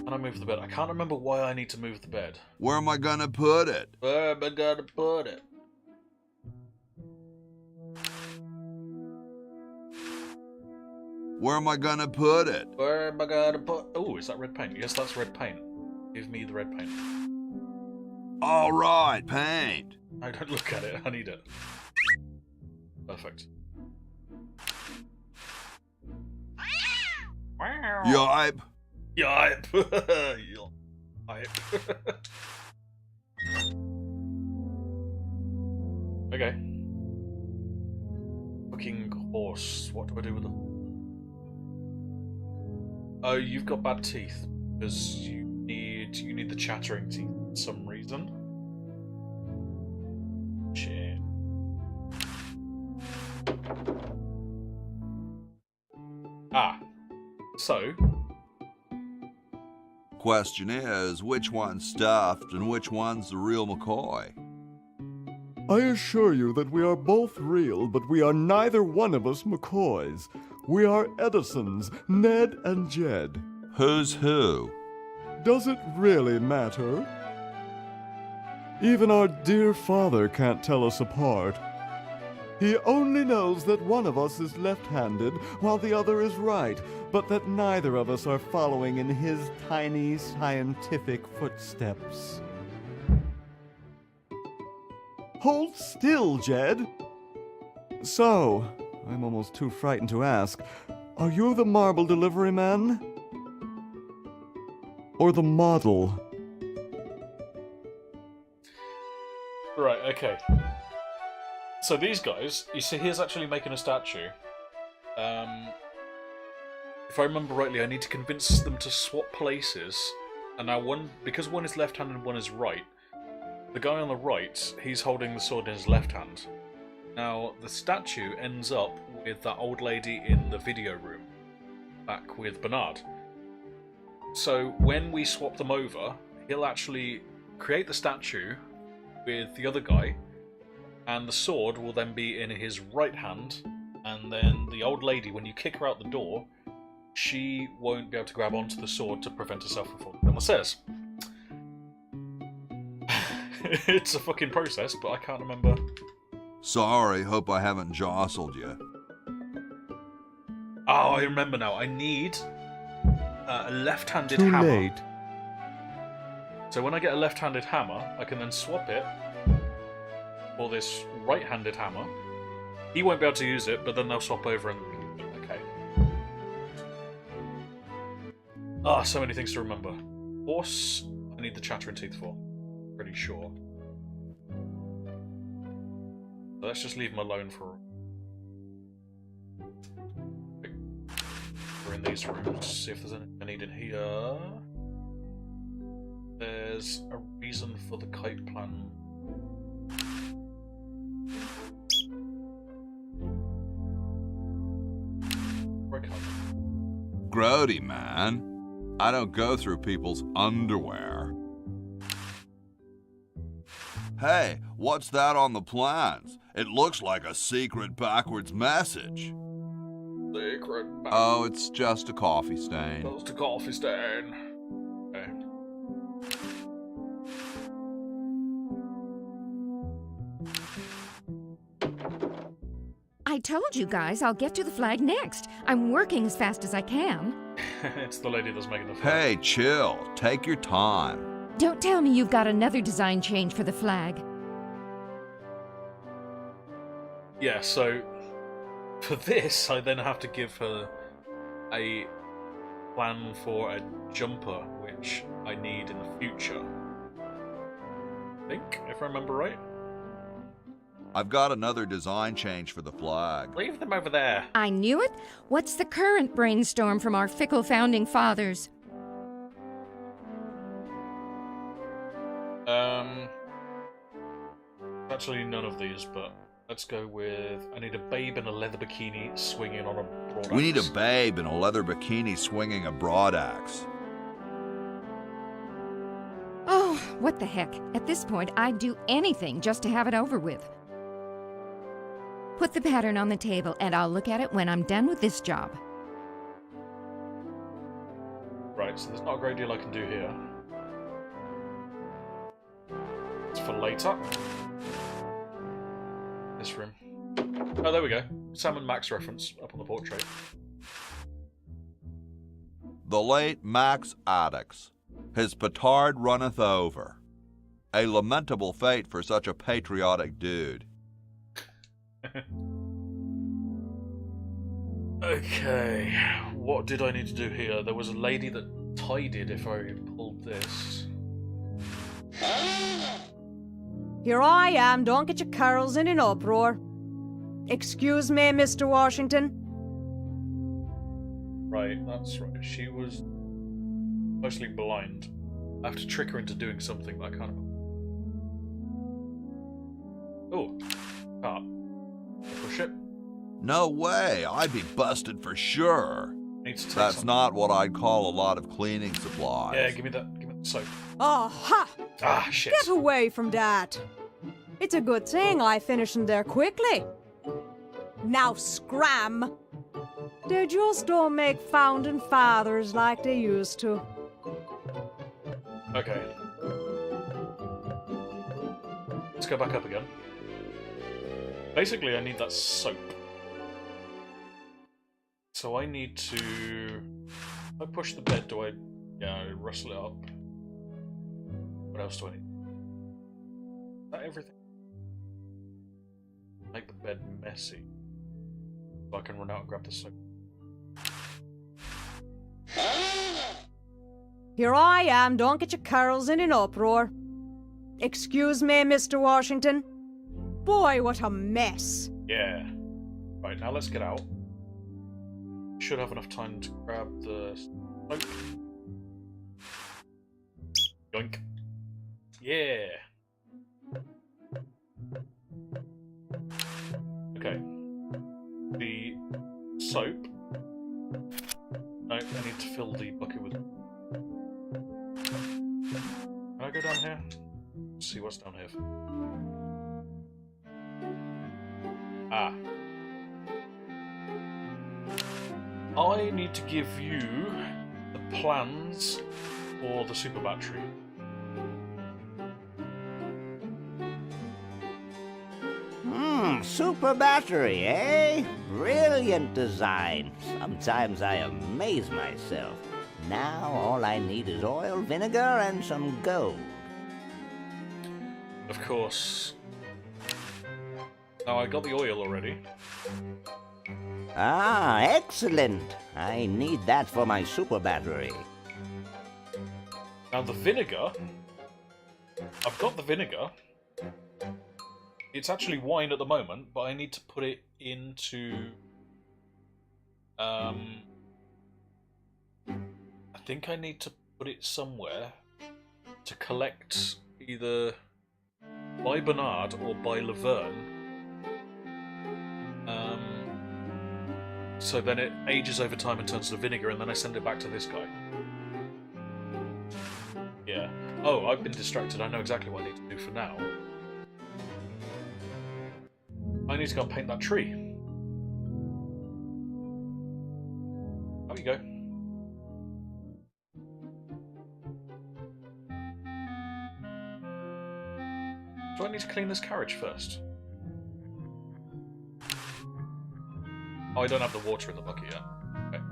Can I move the bed? I can't remember why I need to move the bed. Where am I gonna put it? Where am I gonna put it? Where am I gonna put it? Where am I gonna put... Oh, is that red paint? Yes, that's red paint. Give me the red paint. All right, paint. I don't look at it. I need it. Perfect. Yipe. Yipe. Yipe. Okay. Fucking horse. What do I do with them? Oh, you've got bad teeth because you need the chattering teeth for some reason. Shit. So. Question is, which one's stuffed and which one's the real McCoy? I assure you that we are both real, but we are neither one of us McCoys. We are Edisons, Ned and Jed. Who's who? Does it really matter? Even our dear father can't tell us apart. He only knows that one of us is left-handed while the other is right, but that neither of us are following in his tiny scientific footsteps. Hold still, Jed. So, I'm almost too frightened to ask, are you the marble delivery man? Or the model? Right, okay. So these guys, you see here's actually making a statue. If I remember rightly, I need to convince them to swap places. And now because one is left-handed and one is right, the guy on the right, he's holding the sword in his left hand. Now, the statue ends up with that old lady in the video room, back with Bernard. So when we swap them over, he'll actually create the statue with the other guy, and the sword will then be in his right hand, and then the old lady, when you kick her out the door, she won't be able to grab onto the sword to prevent herself from falling down the stairs. It's a fucking process, but I can't remember. Sorry, hope I haven't jostled you. Oh, I remember now. I need a left-handed hammer. Too late. So when I get a left-handed hammer, I can then swap it for this right-handed hammer. He won't be able to use it, but then they'll swap over and... Okay. Ah, so many things to remember. Horse, I need the chattering teeth for. Pretty sure. So let's just leave him alone for... We're in these rooms, see if there's anything I need in here. There's a reason for the kite plan. Grody, man. I don't go through people's underwear. Hey, what's that on the plans? It looks like a secret backwards message. Secret backwards. Oh, it's just a coffee stain. Just a coffee stain. Okay. I told you guys I'll get to the flag next. I'm working as fast as I can. It's the lady that's making the flag. Hey, chill. Take your time. Don't tell me you've got another design change for the flag. Yeah, so for this, I then have to give her a plan for a jumper, which I need in the future. I think, if I remember right. I've got another design change for the flag. Leave them over there. I knew it. What's the current brainstorm from our fickle founding fathers? Actually none of these, but let's go with... I need a babe in a leather bikini swinging on a broadaxe. We need a babe in a leather bikini swinging a broadaxe. Oh, what the heck. At this point, I'd do anything just to have it over with. Put the pattern on the table, and I'll look at it when I'm done with this job. Right, so there's not a great deal I can do here. It's for later. This room. Oh, there we go. Sam and Max reference up on the portrait. The late Max Addix. His petard runneth over. A lamentable fate for such a patriotic dude. Okay, what did I need to do here? There was a lady that tidied if I pulled this. Here I am, don't get your curls in an uproar. Excuse me, Mr. Washington. Right, that's right. She was mostly blind. I have to trick her into doing something, but I can't remember. Oh, cart. Push it. No way, I'd be busted for sure. That's not what I'd call a lot of cleaning supplies. Yeah, give me that soap. Aha! Ah, shit. Get away from that. It's a good thing I finished them there quickly. Now scram. They just don't make founding fathers like they used to. Okay. Let's go back up again. Basically, I need that soap. So I need to... If I push the bed, do I... Yeah, I rustle it up. What else do I need? Is that everything? Make the bed messy. So I can run out and grab the soap. Here I am, don't get your curls in an uproar. Excuse me, Mr. Washington. Boy, what a mess. Yeah. Right, now let's get out. Should have enough time to grab the soap. Yoink. Yeah. Okay. The soap. No, I need to fill the bucket with... Can I go down here? Let's see what's down here. Ah. I need to give you the plans for the super battery. Super battery, eh? Brilliant design. Sometimes I amaze myself. Now all I need is oil, vinegar, and some gold. Of course. Now I got the oil already. Ah, excellent. I need that for my super battery. Now the vinegar. I've got the vinegar. It's actually wine at the moment, but I need to put it into... I think I need to put it somewhere to collect either by Bernard or by Laverne. So then it ages over time and turns to vinegar, and then I send it back to this guy. Yeah. Oh, I've been distracted. I know exactly what I need to do for now. I need to go and paint that tree. There we go. Do I need to clean this carriage first? Oh, I don't have the water in the bucket yet. Okay.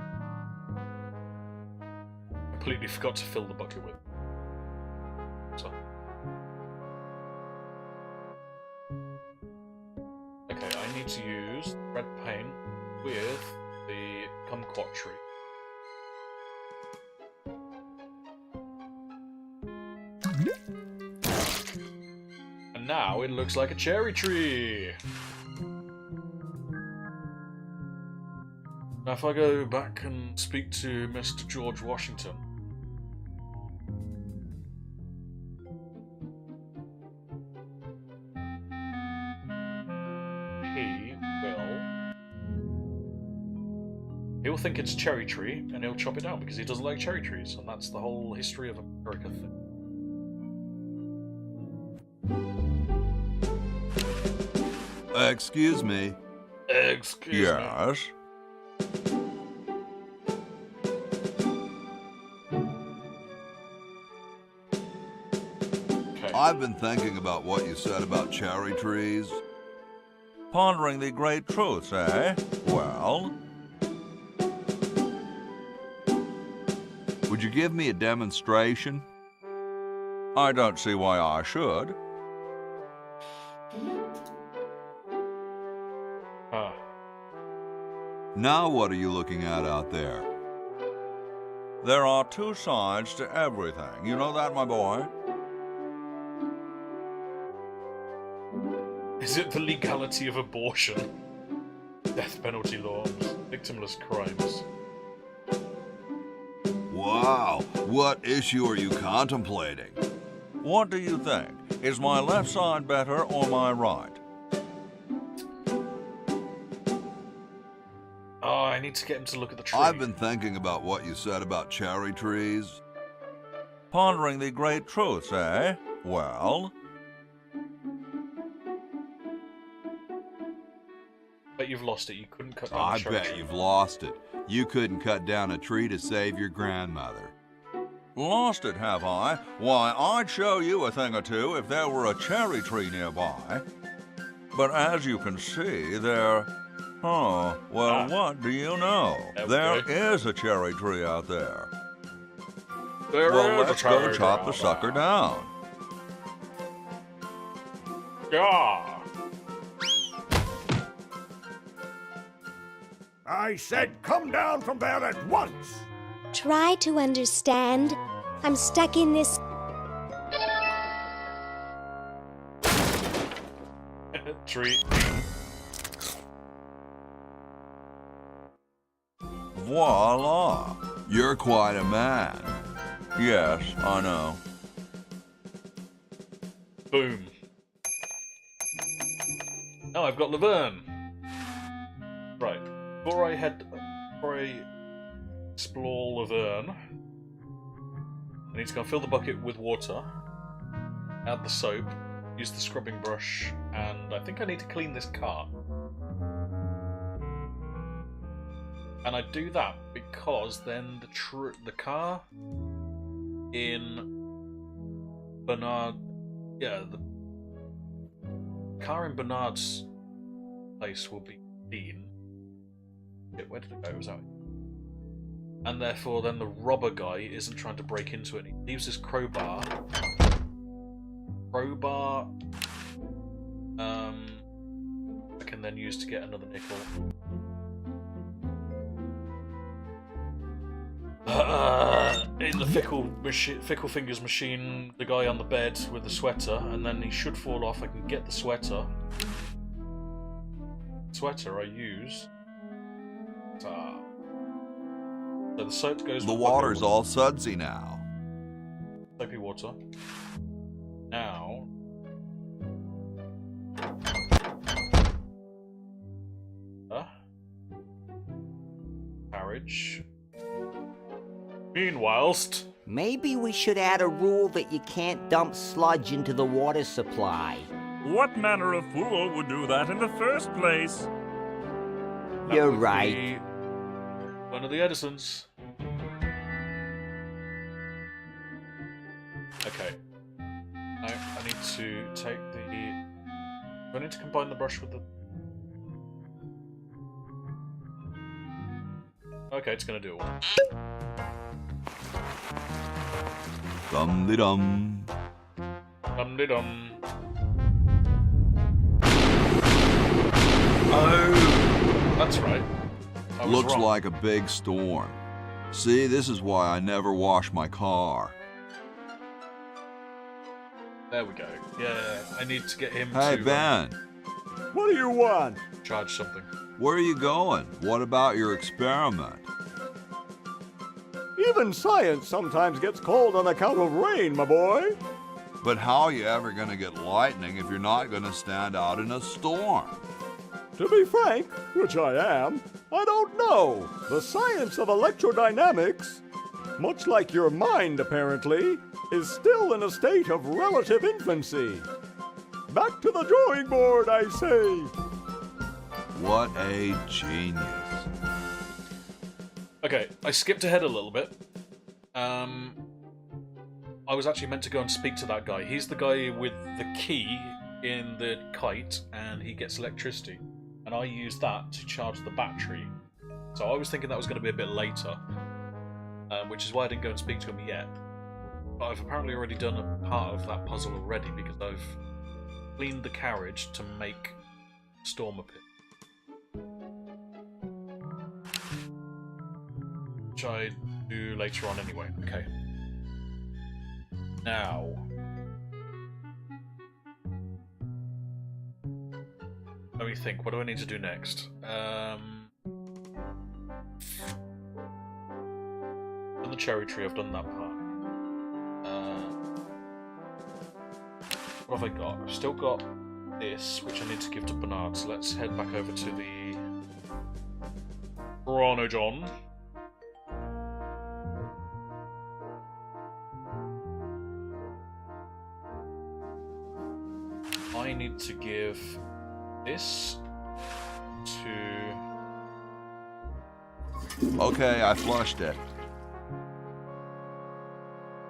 Completely forgot to fill the bucket with. So. Okay, I need to use red paint with the kumquat tree. And now it looks like a cherry tree! Now if I go back and speak to Mr. George Washington... He'll think it's cherry tree, and he'll chop it down because he doesn't like cherry trees, and that's the whole history of America thing. Excuse me. Excuse me. Yes? Okay. I've been thinking about what you said about cherry trees. Pondering the great truths, eh? Well... Would you give me a demonstration? I don't see why I should. Now what are you looking at out there? There are two sides to everything. You know that, my boy? Is it the legality of abortion? Death penalty laws, victimless crimes. Wow, what issue are you contemplating? What do you think? Is my left side better or my right? Oh, I need to get him to look at the tree. I've been thinking about what you said about cherry trees. Pondering the great truths, eh? Well... Bet you've lost it. You couldn't cut down I a cherry bet tree. you've lost it. You couldn't cut down a tree to save your grandmother. Lost it, have I? Why, I'd show you a thing or two if there were a cherry tree nearby. But as you can see, there... Oh, well, what do you know? Okay. There is a cherry tree out there. Well, Let's go chop the sucker down. Yeah. I said come down from there at once! Try to understand. I'm stuck in this. Tree. Voila! You're quite a man. Yes, I know. Boom. Now I've got Laverne. Right. Before I explore Laverne, I need to go and fill the bucket with water, add the soap, use the scrubbing brush, and I think I need to clean this cart. And I do that because then the car in Bernard, the car in Bernard's place will be clean. Where did it go? It was out. And therefore, then the robber guy isn't trying to break into it. He leaves his crowbar. I can then use to get another nickel. In the Fickle Fingers machine, the guy on the bed with the sweater, and then he should fall off. I can get the sweater. I use. So the soap goes. The water's all sudsy now. Soapy water. Now. Carriage. Meanwhilest. Maybe we should add a rule that you can't dump sludge into the water supply. What manner of fool would do that in the first place? You're right. One of the Edisons. Okay. Now I need to take the... Do I need to combine the brush with the... Okay, it's gonna do it all. Dum-de-dum. Dum-de-dum. Oh, that's right. I was Looks wrong. like a big storm. See, this is why I never wash my car. There we go. Yeah, I need to get him Hey, to... Ben. What do you want? Charge something. Where are you going? What about your experiment? Even science sometimes gets cold on account of rain, my boy. But how are you ever going to get lightning if you're not going to stand out in a storm? To be frank, which I am, I don't know. The science of electrodynamics, much like your mind apparently, is still in a state of relative infancy. Back to the drawing board, I say. What a genius. Okay, I skipped ahead a little bit. I was actually meant to go and speak to that guy. He's the guy with the key in the kite, and he gets electricity. And I use that to charge the battery. So I was thinking that was going to be a bit later, which is why I didn't go and speak to him yet. But I've apparently already done a part of that puzzle already, because I've cleaned the carriage to make Storm appear. Which I do later on anyway. Okay. Now. Let me think. What do I need to do next? On the cherry tree, I've done that part. What have I got? I've still got this, which I need to give to Bernard. So let's head back over to the Chronojon. I need to give this to... Okay, I flushed it.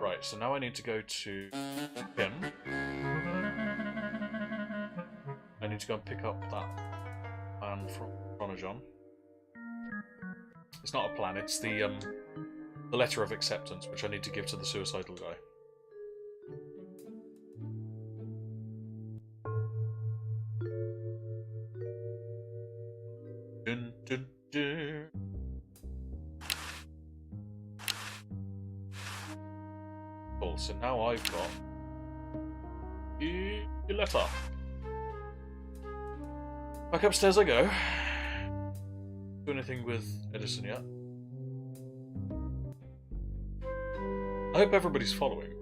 Right, so now I need to go to him. I need to go and pick up that plan from Chronojon. It's not a plan, it's the letter of acceptance, which I need to give to the suicidal guy. Dun, dun, dun. Cool, so now I've got the letter. Back upstairs I go. Do anything with Edison yet? I hope everybody's following.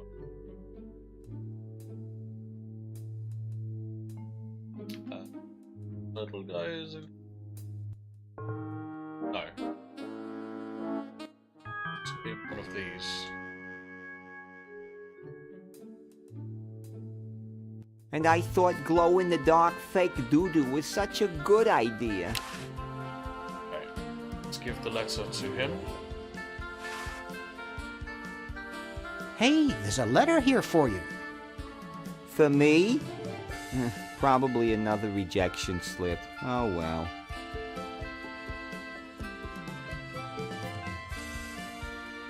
Little guys. No. To be one of these. And I thought glow-in-the-dark fake doo-doo was such a good idea. Okay. Let's give the letter to him. Hey, there's a letter here for you. For me? Probably another rejection slip. Oh well.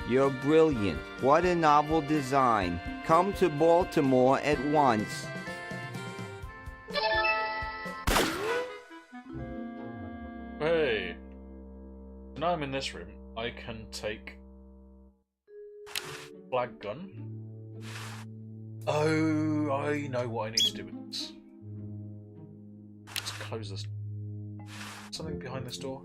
You're brilliant. What a novel design. Come to Baltimore at once. Hey. Now I'm in this room. I can take flag gun. Oh, I know what I need to do with this. Let's close this. Something behind this door?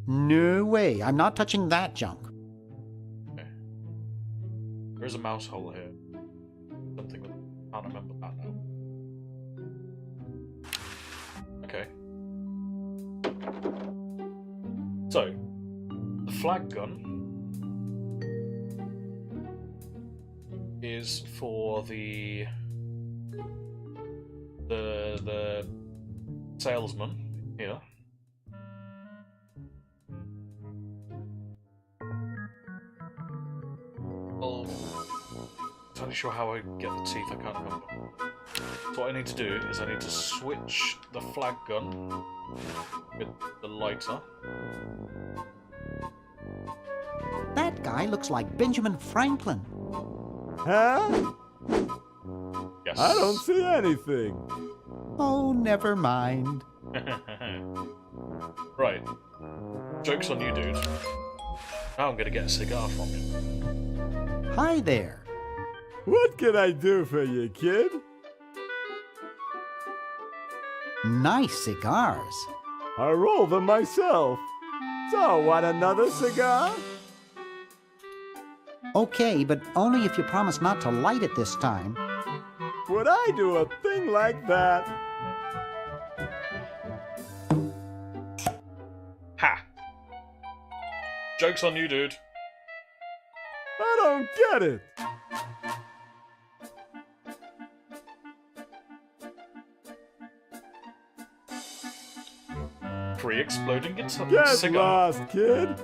No way, I'm not touching that junk. Okay. There is a mouse hole here. Something with... I can't remember that now. Okay. So, the flag gun is for the salesman here. Well, I'm not sure how I get the teeth, I can't remember. So what I need to do is I need to switch the flag gun with the lighter. That guy looks like Benjamin Franklin. Huh? Yes. I don't see anything. Oh, never mind. Right. Joke's on you, dude. Now I'm gonna get a cigar from you. Hi there. What can I do for you, kid? Nice cigars. I roll them myself. So, want another cigar? Okay, but only if you promise not to light it this time. Would I do a thing like that? Ha! Joke's on you, dude. I don't get it. Free exploding guitar. Get cigar. lost, kid.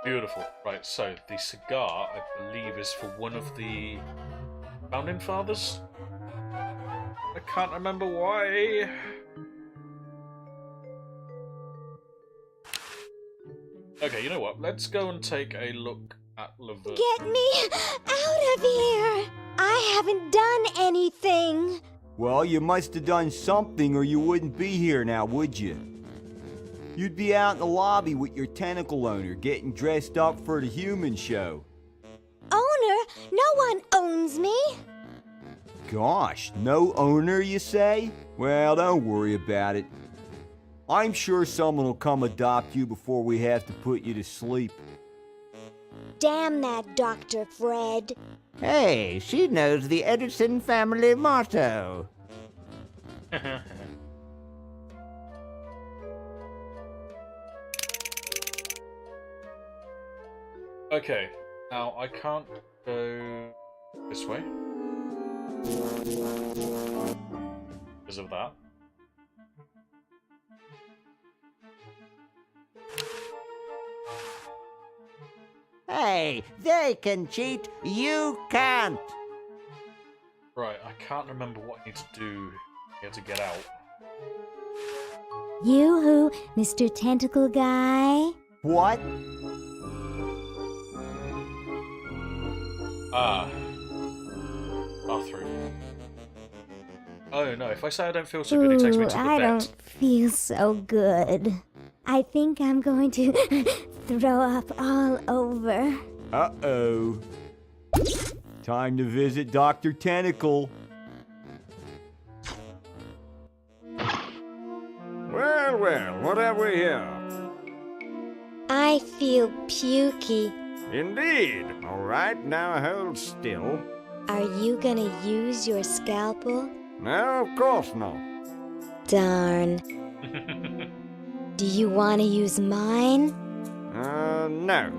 Beautiful. Right, so the cigar, I believe, is for one of the founding fathers. I can't remember why. Okay, you know what? Let's go and take a look at Laverne. Get me out of here! I haven't done anything. Well, you must have done something or you wouldn't be here now, would you? You'd be out in the lobby with your tentacle owner getting dressed up for the human show. Owner? No one owns me. Gosh, no owner, you say? Well, don't worry about it. I'm sure someone will come adopt you before we have to put you to sleep. Damn that Dr. Fred. Hey, she knows the Edison family motto. Okay, now I can't go this way because of that. Hey, they can cheat, you can't. Right, I can't remember what I need to do here to get out. Yoo-hoo, Mr. Tentacle Guy. What? Ah. Bathroom. Oh no, if I say I don't feel so good, it takes me to the I vet. don't feel so good. I think I'm going to throw up all over. Uh-oh. Time to visit Dr. Tentacle. Well, well, what have we here? I feel pukey. Indeed. All right, now hold still. Are you gonna use your scalpel? No, of course not. Darn. Do you want to use mine? No.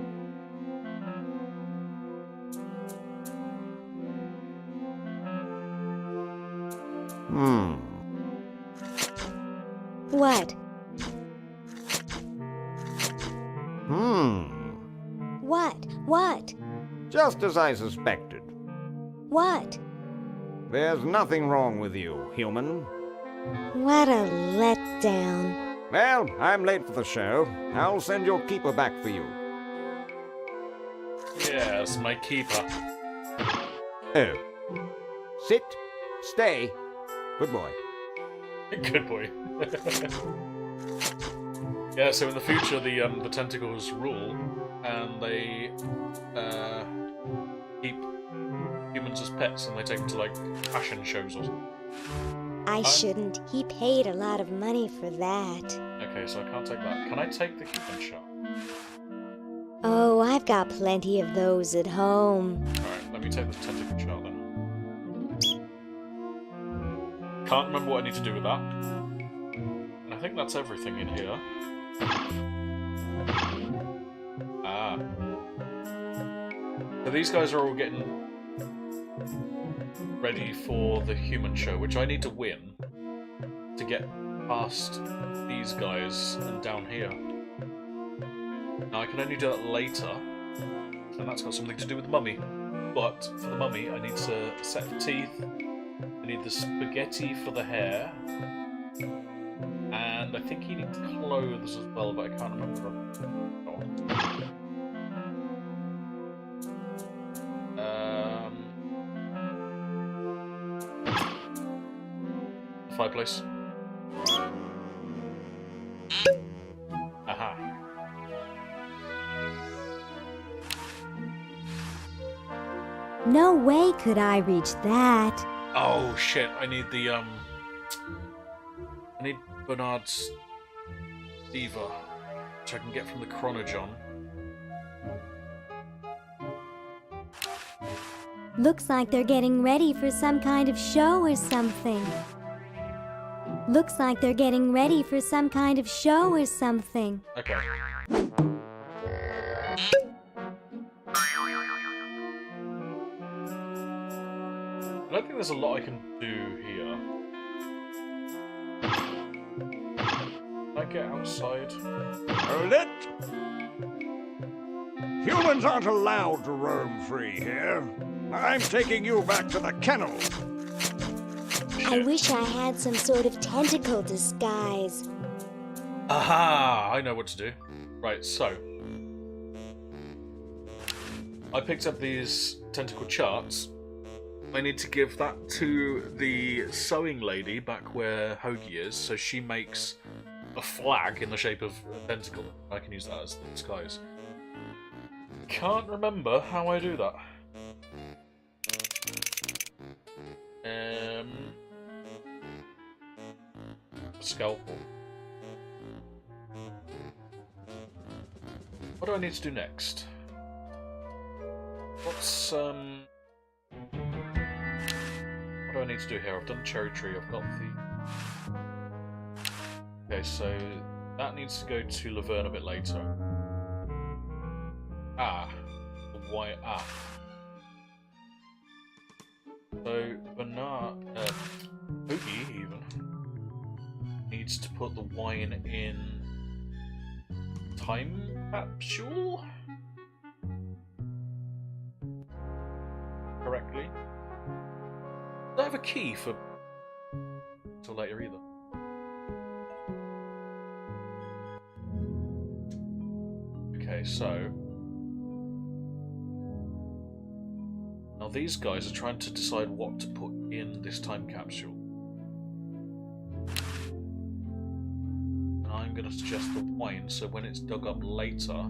What? What? Just as I suspected. What? There's nothing wrong with you, human. What a letdown. Well, I'm late for the show. I'll send your keeper back for you. Yes, my keeper. Oh. Sit. Stay. Good boy. Good boy. Yeah, so in the future, the tentacles rule, and they keep humans as pets, and they take them to like fashion shows or something. I shouldn't. He paid a lot of money for that. Okay, so I can't take that. Can I take the human shot? Oh, I've got plenty of those at home. Alright, let me take the tentacle shot then. Can't remember what I need to do with that. And I think that's everything in here. Ah. So these guys are all getting ready for the human show, which I need to win to get past these guys and down here. Now I can only do that later, and that's got something to do with the mummy. But for the mummy, I need a set of teeth, I need the spaghetti for the hair, and I think he needs clothes as well, but I can't remember. Fireplace. Aha. No way could I reach that. Oh shit, I need the I need Bernard's Diva, which I can get from the Chronojon. Looks like they're getting ready for some kind of show or something. Looks like they're getting ready for some kind of show or something. Okay. I don't think there's a lot I can do here. Can I get outside? Hold it! Humans aren't allowed to roam free here. I'm taking you back to the kennel. I wish I had some sort of tentacle disguise. Aha! I know what to do. Right, so I picked up these tentacle charts. I need to give that to the sewing lady back where Hoagie is, so she makes a flag in the shape of a tentacle. I can use that as the disguise. Can't remember how I do that. Scalpel. What do I need to do next? What's what do I need to do here? I've done cherry tree, I've got the... Okay, so that needs to go to Laverne a bit later. Why So Bernard, Hoagie even needs to put the wine in time capsule correctly. Do I have a key for till later either? Okay, so now these guys are trying to decide what to put in this time capsule. And I'm going to suggest the wine, so when it's dug up later,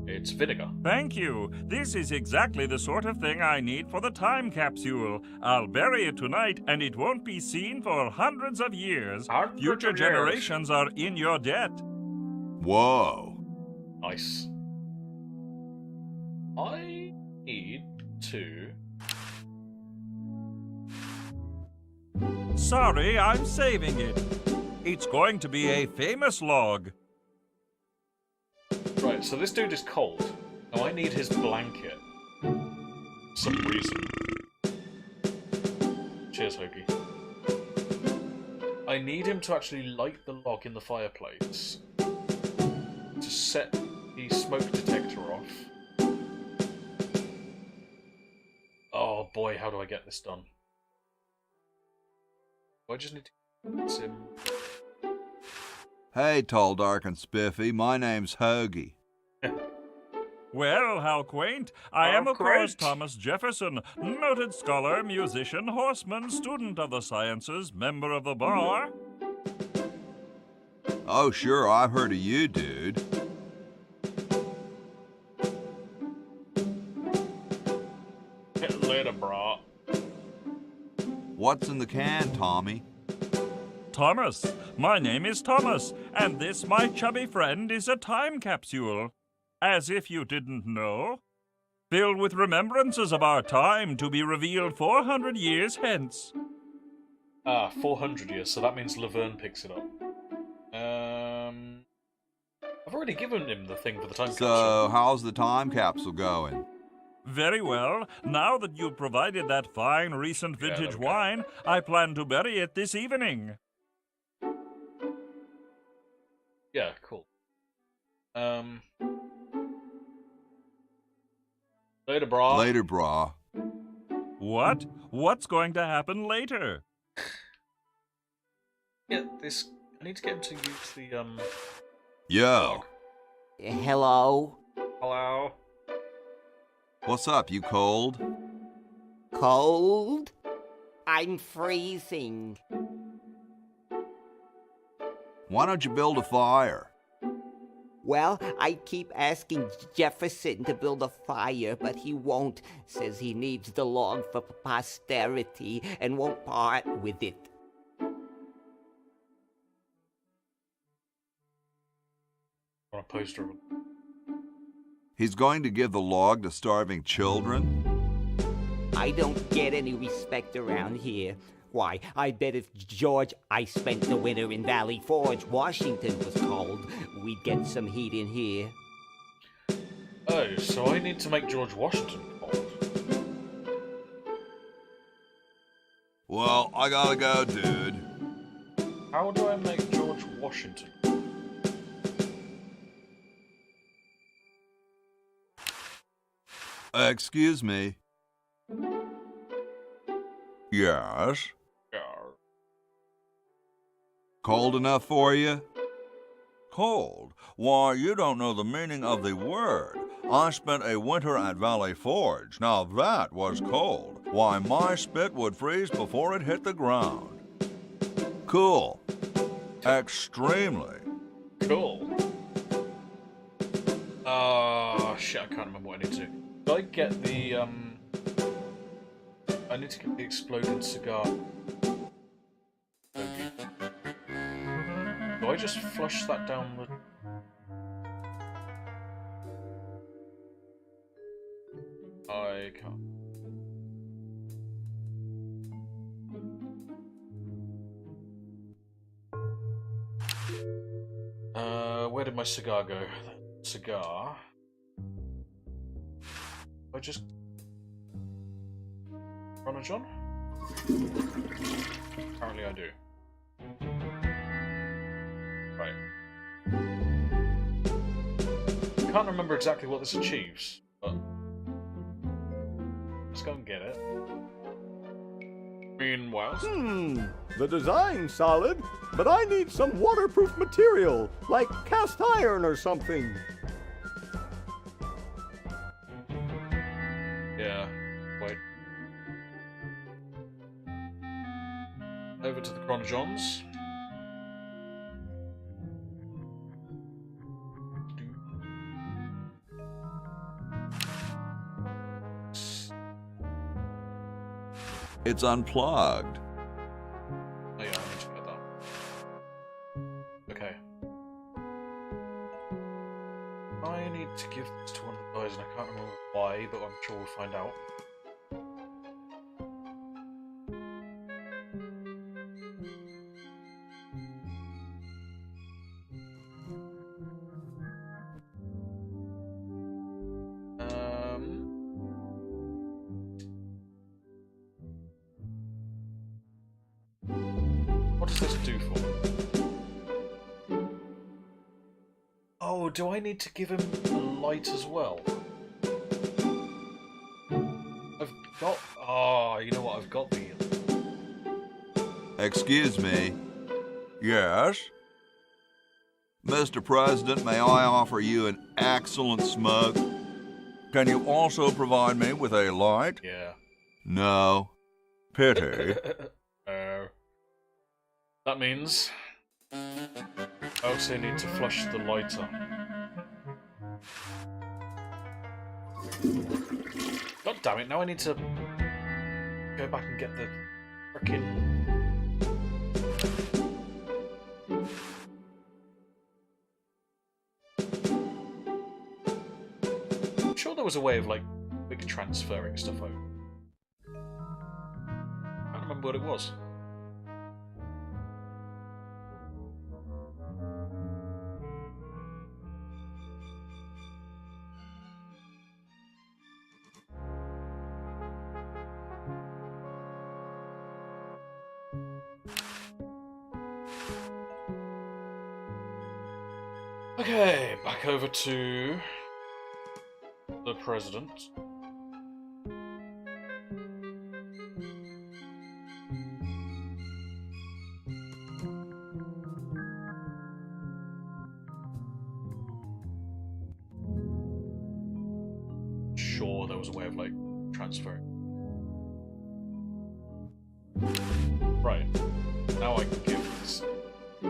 it's vinegar. Thank you. This is exactly the sort of thing I need for the time capsule. I'll bury it tonight, and it won't be seen for hundreds of years. Future generations are in your debt. Whoa. Nice. I need to... Sorry, I'm saving it. It's going to be a famous log. Right, so this dude is cold. Now I need his blanket. For some reason. Which Cheers, Hoagie. I need him to actually light the log in the fireplace to set the smoke detector off. Oh boy, how do I get this done? I just need to convince him. Hey, tall, dark, and spiffy. My name's Hoagie. Well, how quaint. I am, of course, Thomas Jefferson, noted scholar, musician, horseman, student of the sciences, member of the bar. Oh, sure, I've heard of you, dude. Later, brah. What's in the can, Tommy? Thomas. My name is Thomas, and this, my chubby friend, is a time capsule. As if you didn't know. Filled with remembrances of our time to be revealed 400 years hence. 400 years, so that means Laverne picks it up. I've already given him the thing for the time capsule. So, how's the time capsule going? Very well. Now that you've provided that fine recent vintage wine, I plan to bury it this evening. Yeah, cool. Later, brah. Later, brah. What? What's going to happen later? Yeah, this... I need to get him to use the, Yo. Hello? Hello? What's up, you cold? Cold? I'm freezing. Why don't you build a fire? Well, I keep asking Jefferson to build a fire, but he won't. Says he needs the log for posterity and won't part with it. On a poster of him. He's going to give the log to starving children? I don't get any respect around here. Why, I bet if George I spent the winter in Valley Forge, Washington was cold, we'd get some heat in here. Oh, so I need to make George Washington cold. Well, I gotta go, dude. How do I make George Washington? Excuse me. Yes? Cold enough for you? Cold? Why, you don't know the meaning of the word. I spent a winter at Valley Forge. Now that was cold. Why, my spit would freeze before it hit the ground. Cool. Extremely. Cool. Shit, I can't remember what I need to do. Do I get the, I need to get the exploding cigar. Do I just flush that down the... I can't. Where did my cigar go? Cigar. I just... Run a John? Apparently I do. Right. I can't remember exactly what this achieves, but... Let's go and get it. Meanwhile... The design's solid, but I need some waterproof material, like cast iron or something. Yeah, wait. Over to the Chronojons. It's unplugged. Oh yeah, I need to get that. Okay. I need to give this to one of the guys, and I can't remember why, but I'm sure we'll find out. this do for me? Oh, do I need to give him a light as well? I've got... Oh, you know what? I've got the... Excuse me. Yes? Mr. President, may I offer you an excellent smoke? Can you also provide me with a light? Yeah. No. Pity. That means I also need to flush the lighter. God damn it, now I need to go back and get the frickin'... I'm sure there was a way of, like, quick transferring stuff over. I can't remember what it was. Okay, back over to the president. Sure, there was a way of, like, transferring. Right, now I can give this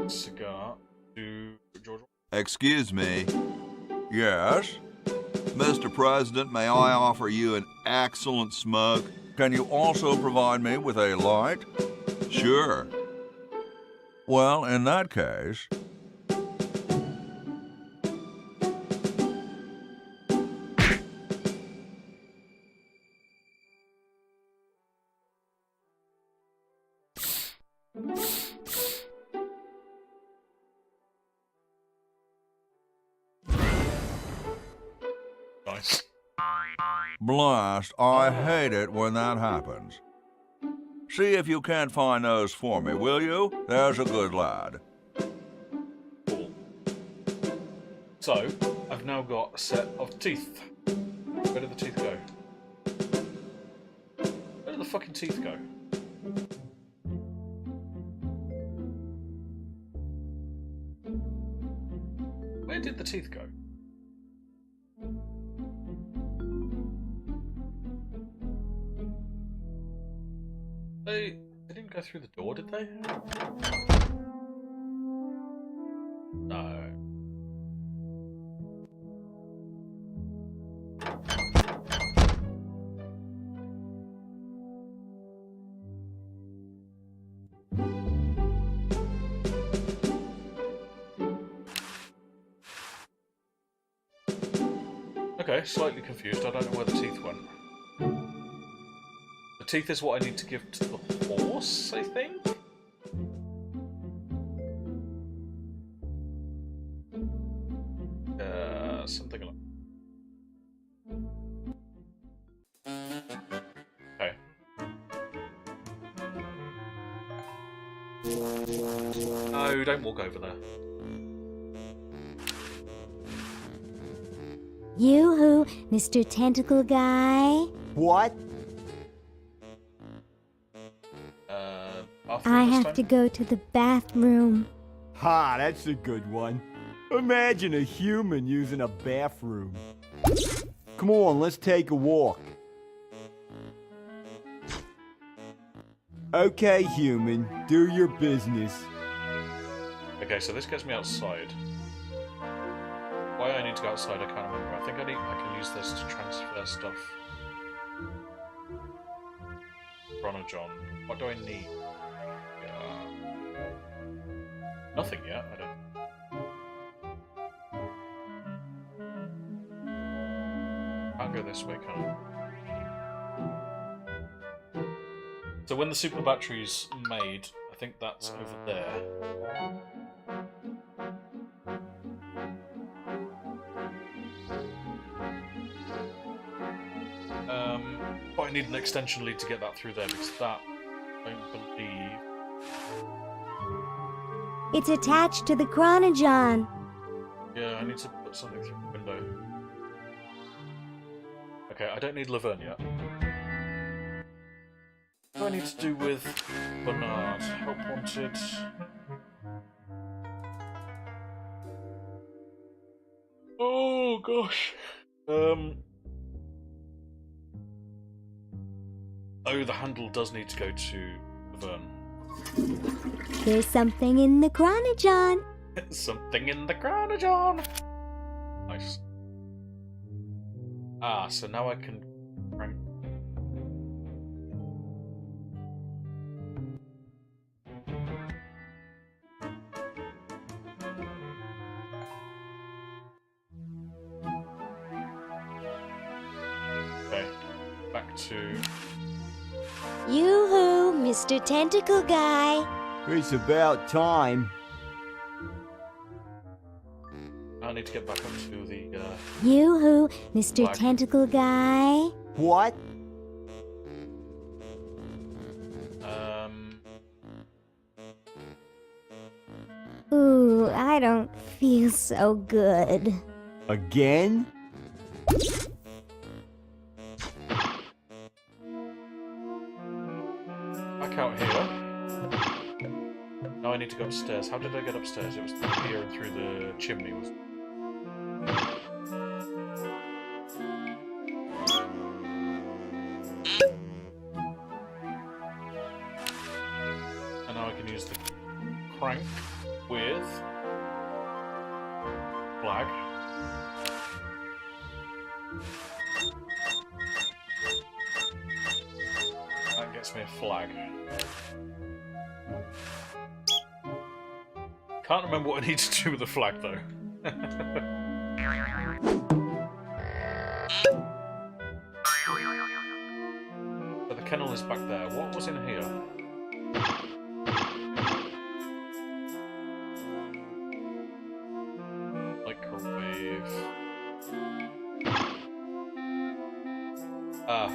cigar to George. Excuse me. Yes? Mr. President, may I offer you an excellent smoke? Can you also provide me with a light? Sure. Well, in that case... Nice. Blast, I hate it when that happens. See if you can't find those for me, will you? There's a good lad. Cool. So, I've now got a set of teeth. Where did the teeth go? Where did the fucking teeth go? Where did the teeth go? They didn't go through the door, did they? No. Okay, slightly confused. I don't know where the teeth went. The teeth is what I need to give to the horse, I think? Something like... Okay. No, don't walk over there. Yoo-hoo, Mr. Tentacle Guy. What? I have to go to the bathroom. Ha, that's a good one. Imagine a human using a bathroom. Come on, let's take a walk. Okay, human, do your business. Okay, so this gets me outside. Why I need to go outside, I can't remember. I think I can use this to transfer stuff. Ron and John, what do I need? Nothing yet, I don't... Can't go this way, can I? So when the super battery's made, I think that's over there. But I need an extension lead to get that through there, because that, I don't believe... It's attached to the chronogon. Yeah, I need to put something through the window. Okay, I don't need Laverne yet. What do I need to do with Bernard? Help wanted. Oh gosh. Oh, the handle does need to go to Laverne. There's something in the chronogon. Something in the chronogon. Nice. Ah, so now I can crank. Okay, back to. Yoo-hoo, Mr. Tentacle Guy. It's about time. I need to get back up to the. Yoo-hoo, Mr. Black. Tentacle Guy. What? Ooh, I don't feel so good. Again? Back out here. Now I need to go upstairs. How did I get upstairs? It was through here and through the chimney. Was. And now I can use the crank with flag. That gets me a flag. Can't remember what I need to do with the flag though. But the kennel is back there. What was in here? Microwave. Ah.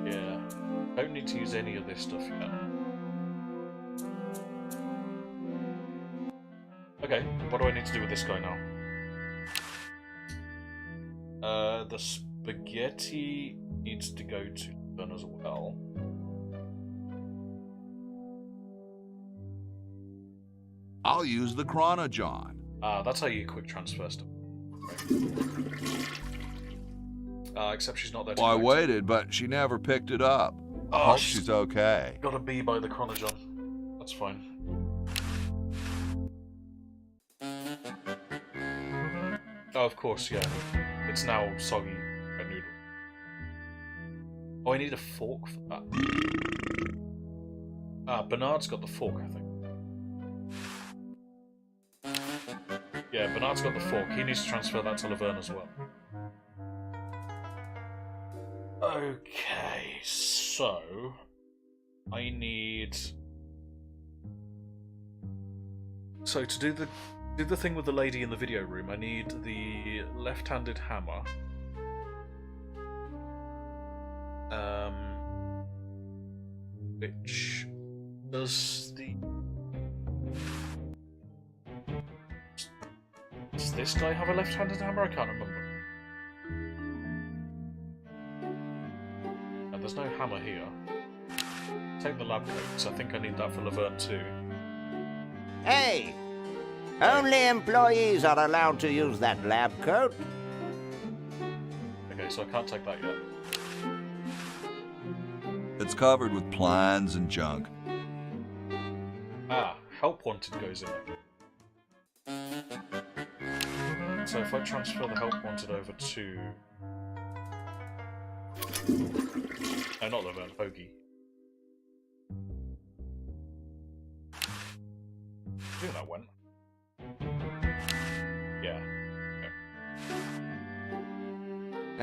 Yeah. Don't need to use any of this stuff yet. Okay, what do I need to do with this guy now? The spaghetti needs to go to burn as well. I'll use the chronogon. That's how you quick transfer stuff. Except she's not there to Well, I correct it. waited, but she never picked it up. Oh, Hope she's okay. Got a B by the chronogon. That's fine. Oh, of course, yeah. It's now soggy red noodle. Oh, I need a fork for that. Bernard's got the fork, I think. Yeah, Bernard's got the fork. He needs to transfer that to Laverne as well. Okay, so I need. So to do the thing with the lady in the video room, I need the left-handed hammer. Which does the. Does this guy have a left-handed hammer? I can't remember. And there's no hammer here. Take the lab coat, because I think I need that for Laverne too. Hey! Only employees are allowed to use that lab coat. Okay, so I can't take that yet. It's covered with plans and junk. Help wanted goes in it. So if I transfer the help wanted over to... No, not Laverne, Hoagie. I think that went. Yeah.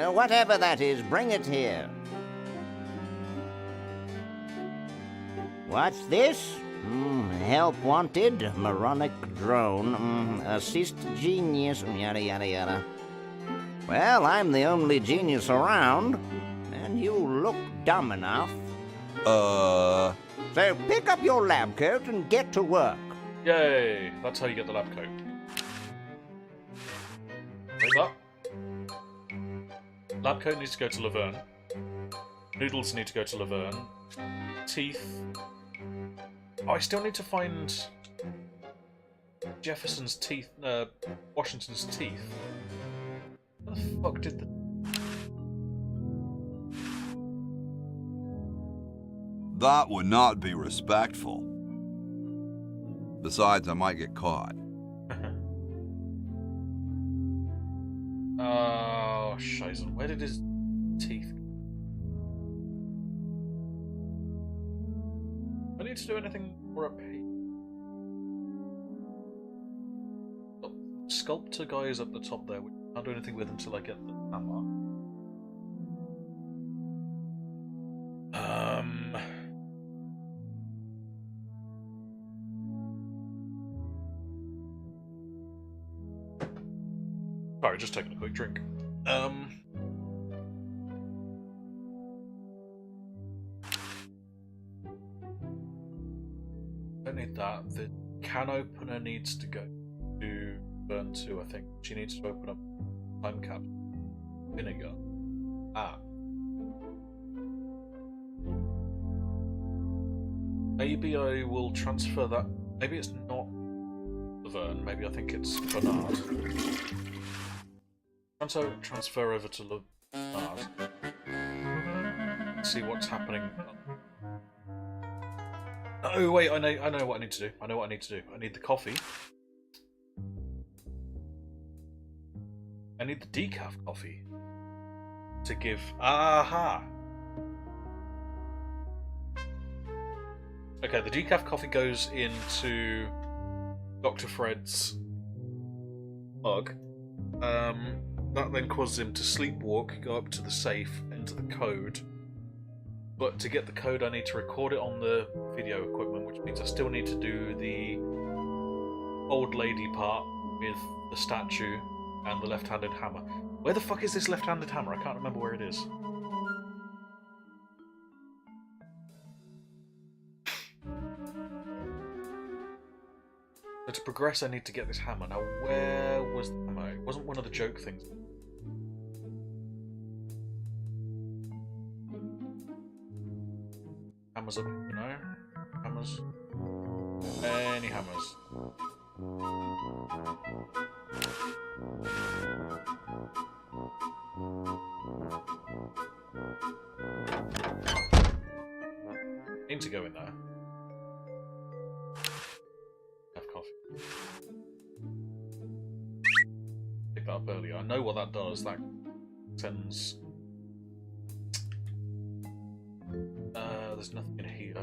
Whatever that is, bring it here. What's this? Help wanted, moronic drone, assist genius, yada yada yada. Well, I'm the only genius around, and you look dumb enough. So pick up your lab coat and get to work. Yay! That's how you get the lab coat. Take that. Lab coat needs to go to Laverne. Noodles need to go to Laverne. Teeth. Oh, I still need to find Jefferson's teeth, Washington's teeth. What the fuck did the... That would not be respectful. Besides, I might get caught. Oh, Shizen. Where did his teeth go? I need to do anything for a pig. Oh, sculptor guy is up the top there. I can't do anything with until I get the hammer. Sorry, just taking a quick drink. Don't need that. The can opener needs to go to Burn 2, I think. She needs to open up time cap vinegar. Ah. Maybe I will transfer that. Maybe it's not Laverne. Maybe I think it's Bernard. Transfer over to Bernard. See what's happening. Oh wait, I know what I need to do. I know what I need to do. I need the coffee. I need the decaf coffee to give. Aha! Okay, the decaf coffee goes into Dr. Fred's mug. That then causes him to sleepwalk, go up to the safe, enter the code. But to get the code, I need to record it on the video equipment, which means I still need to do the old lady part with the statue and the left-handed hammer. Where the fuck is this left-handed hammer? I can't remember where it is. So to progress, I need to get this hammer. Now, where was the hammer? It wasn't one of the joke things. Hammers up, you know? Hammers. Any hammers. Need to go in there. Have coffee. Pick that up earlier. I know what that does. That sends. There's nothing in here.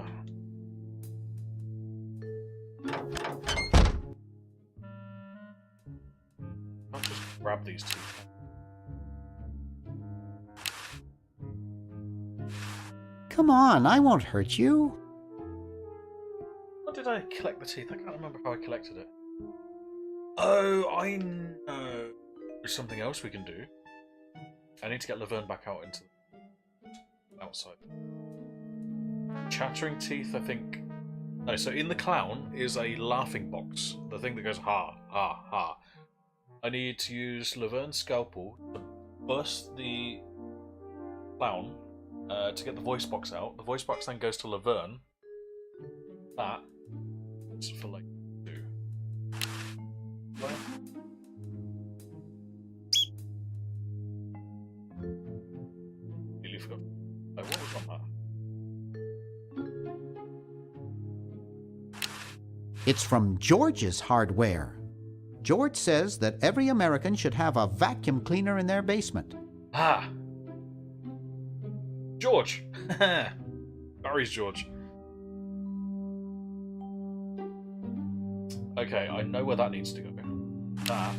I'll just grab these two. Come on, I won't hurt you. How did I collect the teeth? I can't remember how I collected it. Oh, I know. There's something else we can do. I need to get Laverne back out into the outside. Chattering teeth, I think. No, so in the clown is a laughing box. The thing that goes ha, ha, ha. I need to use Laverne's scalpel to bust the clown to get the voice box out. The voice box then goes to Laverne. That is for like 2. Right. Really forgot. Oh, what was on that? It's from George's Hardware. George says that every American should have a vacuum cleaner in their basement. Ah! George! Barry's George. Okay, I know where that needs to go. That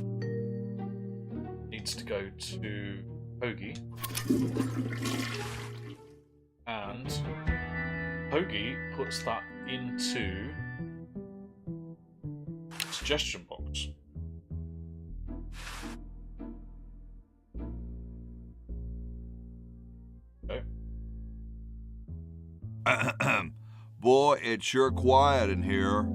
needs to go to Hoagie. And Hoagie puts that into suggestion box. Okay. Boy, it's sure quiet in here.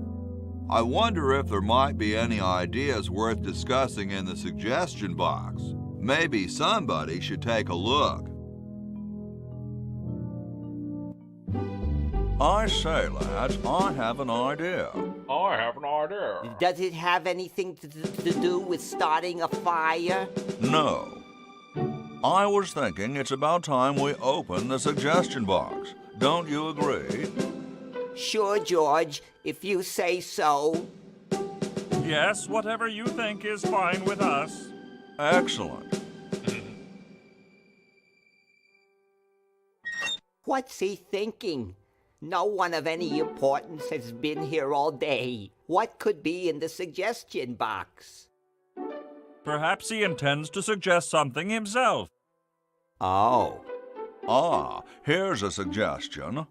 I wonder if there might be any ideas worth discussing in the suggestion box. Maybe somebody should take a look. I say, lads, I have an idea. I have an idea. Does it have anything to do with starting a fire? No. I was thinking it's about time we open the suggestion box. Don't you agree? Sure, George, if you say so. Yes, whatever you think is fine with us. Excellent. What's he thinking? No one of any importance has been here all day. What could be in the suggestion box? Perhaps he intends to suggest something himself. Oh. Ah, here's a suggestion.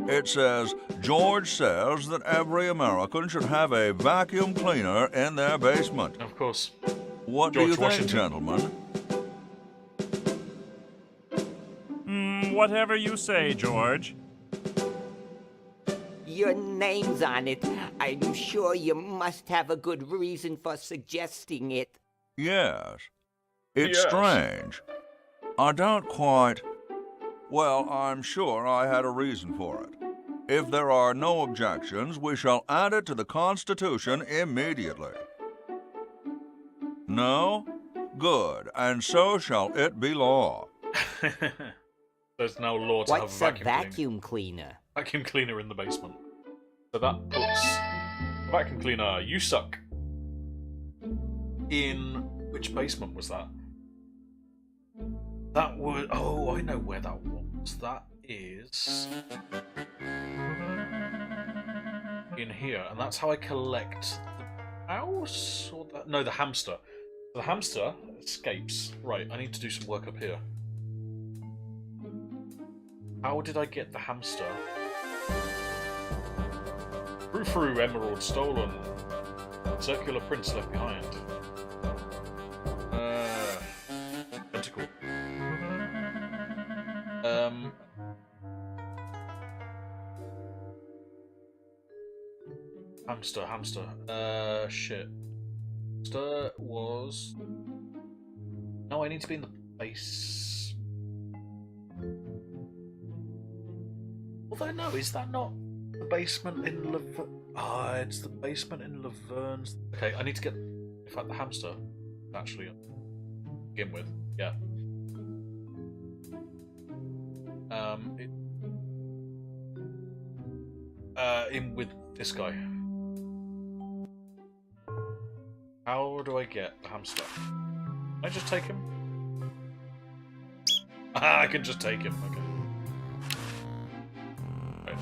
It says, George says that every American should have a vacuum cleaner in their basement. Of course. What George do you think, Washington. gentlemen? Whatever you say, George. Your name's on it. I'm sure you must have a good reason for suggesting it. Yes. It's Yes. strange. I don't quite... Well, I'm sure I had a reason for it. If there are no objections, we shall add it to the Constitution immediately. No? Good, and so shall it be law. There's now law to What's have a a vacuum cleaner? vacuum cleaner in the basement. So that puts vacuum cleaner, you suck. In which basement was that? That would... Oh, I know where that was. That is... in here. And that's how I collect the mouse? Or the... No, the hamster. The hamster escapes. Right, I need to do some work up here. How did I get the hamster? Frou-frou, emerald stolen. Circular prints left behind. Tentacle. Hamster. Shit. Hamster was... No, I need to be in the base. Although, no, is that not the basement in Laverne? Ah, it's the basement in Laverne's. Okay, I need to get, in fact, the hamster, actually, begin with. Yeah. In with this guy. How do I get the hamster? Can I just take him? Ah, I can just take him. Okay. Right.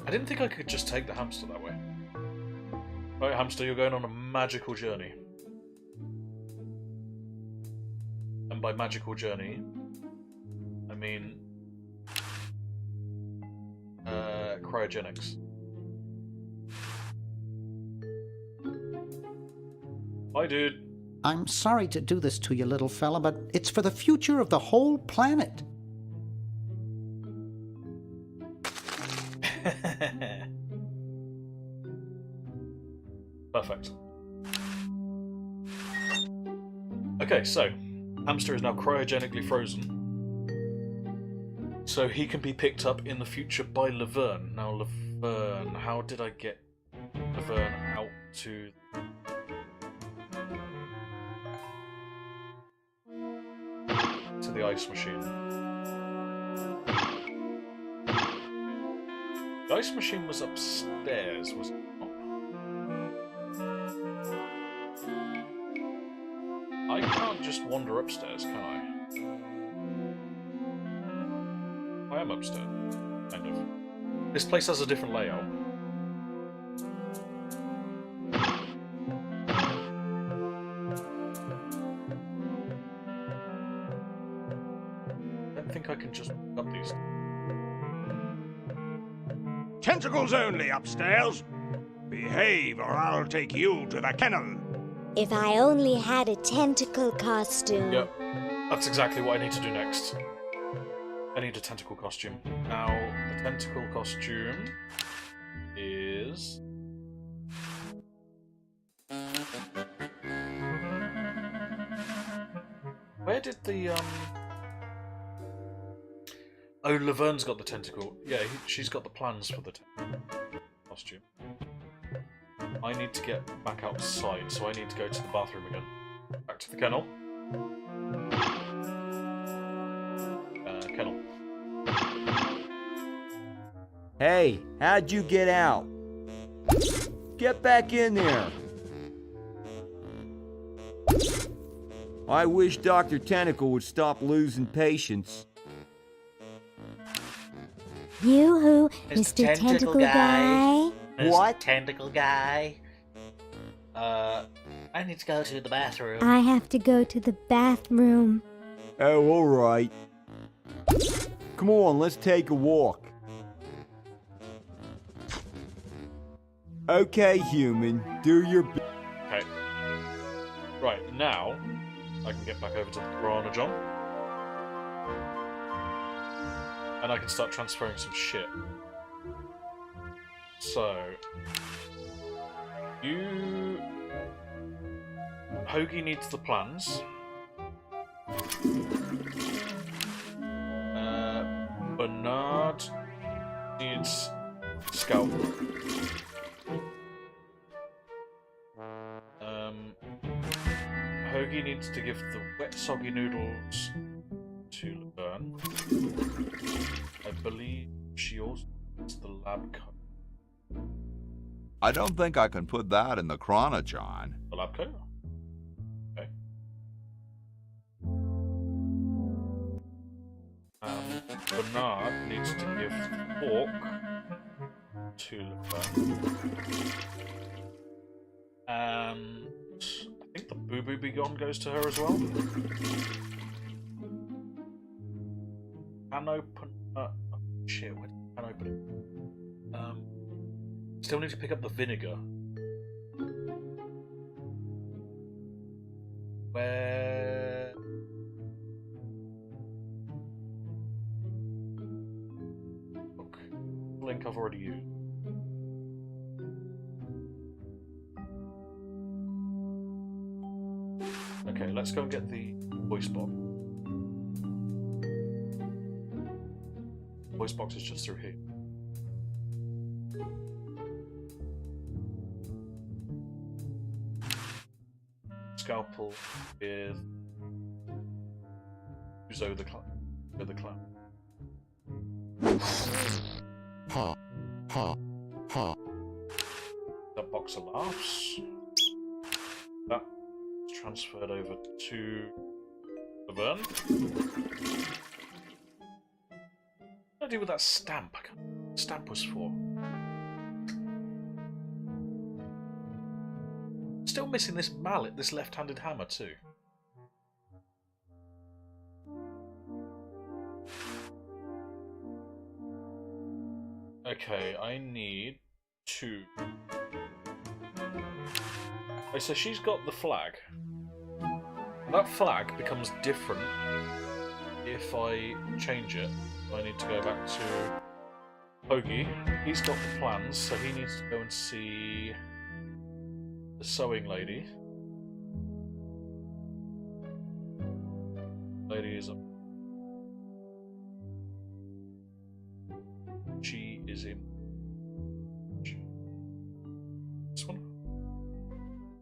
I didn't think I could just take the hamster that way. Right, hamster, you're going on a magical journey. And by magical journey, I mean cryogenics. Bye, dude. I'm sorry to do this to you, little fella, but it's for the future of the whole planet. Perfect. Okay, so hamster is now cryogenically frozen, so he can be picked up in the future by Laverne. Now, Laverne, how did I get Laverne out to... the ice machine? The ice machine was upstairs, was it not? I can't just wander upstairs, can I? I am upstairs, kind of. This place has a different layout. I think I can just up these. Tentacles only upstairs. Behave or I'll take you to the kennel. If I only had a tentacle costume. Yep, that's exactly what I need to do next. I need a tentacle costume. Now, the tentacle costume is... Where did the, Oh, Laverne's got the tentacle. Yeah, she's got the plans for the costume. I need to get back outside, so I need to go to the bathroom again. Back to the kennel. Kennel. Hey, how'd you get out? Get back in there. I wish Dr. Tentacle would stop losing patience. Yoo-hoo, Mr. Tentacle Guy. What? Tentacle Guy. I need to go to the bathroom. I have to go to the bathroom. Oh, alright. Come on, let's take a walk. Okay, human, do your best. Okay. Right, now I can get back over to the Piranha John. And I can start transferring some shit. So... Hoagie needs the plans. Bernard needs scalp. Hoagie needs to give the wet soggy noodles to Laverne. I believe she also needs the lab coat. I don't think I can put that in the Chronochon. The lab coat? Okay. Bernard needs to give the fork to Laverne. And I think the Boo Boo Be Gone goes to her as well. Can open. Oh shit, where can I open it? Still need to pick up the vinegar. Where? Look, link I've already used. Okay, let's go and get the voice box. Voice box is just through here. Scalpel with Uzo the Clown. That box of laughs. That transferred over to Laverne. What do I do with that stamp? I can't remember what the stamp was for. Still missing this mallet, this left-handed hammer too. Okay, I need two. Okay, so she's got the flag. That flag becomes different if I change it. I need to go back to Hoagie. He's got the plans, so he needs to go and see the sewing lady. Lady is up. She is in. This one?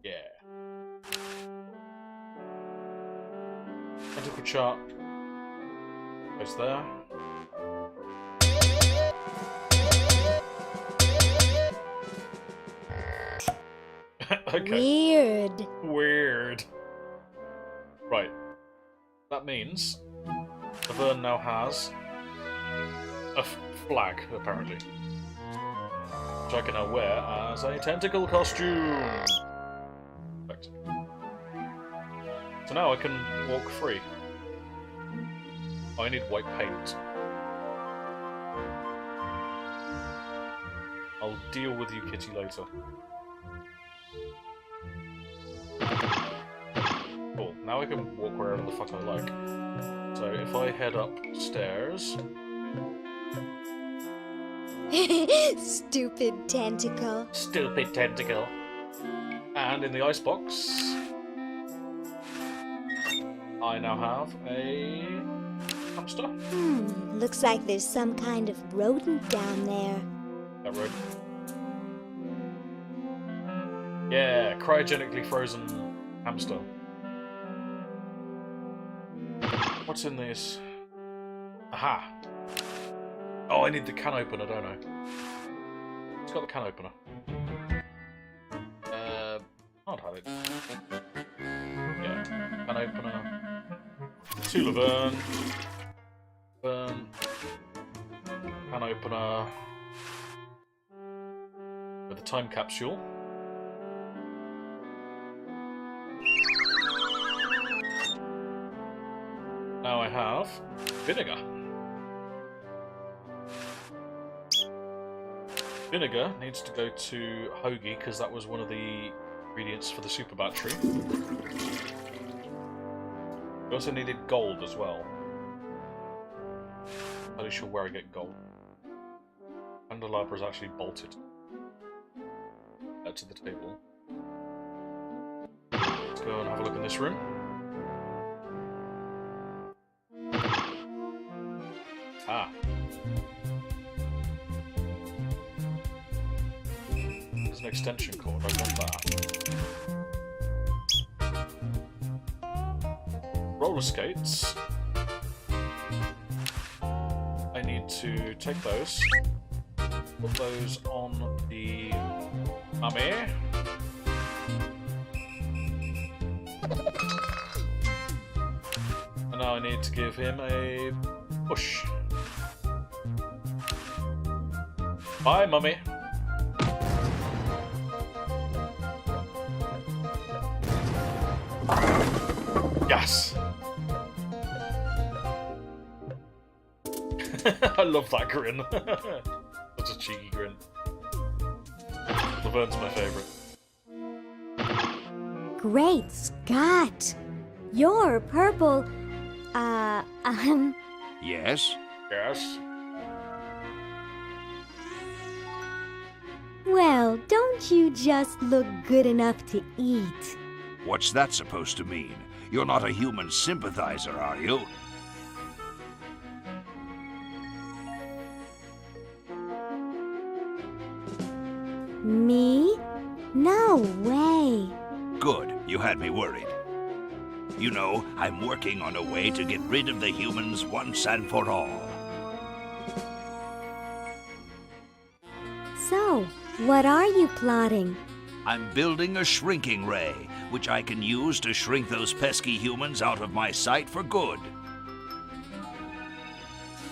Yeah. Tentacle chart goes there. Okay. Weird. Right. That means Laverne now has a flag, apparently. Which I can now wear as a tentacle costume. Perfect. So now I can walk free. I need white paint. I'll deal with you, Kitty, later. Cool. now I can walk wherever the fuck I like. So if I head upstairs... Stupid tentacle. Stupid tentacle. And in the icebox, I now have a hamster. Looks like there's some kind of rodent down there. That rodent. Yeah, cryogenically frozen hamster. What's in this? Aha! Oh, I need the can opener, don't I? It's got the can opener. I'll have it. Yeah, can opener. To Laverne. Laverne. Can opener. With a time capsule. Now I have vinegar. Vinegar needs to go to Hoagie because that was one of the ingredients for the super battery. We also needed gold as well. Not really sure where I get gold. Candelabra is actually bolted to the table. Let's go and have a look in this room. Ah. There's an extension cord, I want that. Roller skates. I need to take those, put those on the mummy. And now I need to give him a push. Bye, mummy. Yes. I love that grin. Such a cheeky grin. Laverne's my favourite. Great Scott! You're purple. Yes? Yes? Well, don't you just look good enough to eat? What's that supposed to mean? You're not a human sympathizer, are you? Me? No way. Good. You had me worried. You know, I'm working on a way to get rid of the humans once and for all. So, what are you plotting? I'm building a shrinking ray, which I can use to shrink those pesky humans out of my sight for good.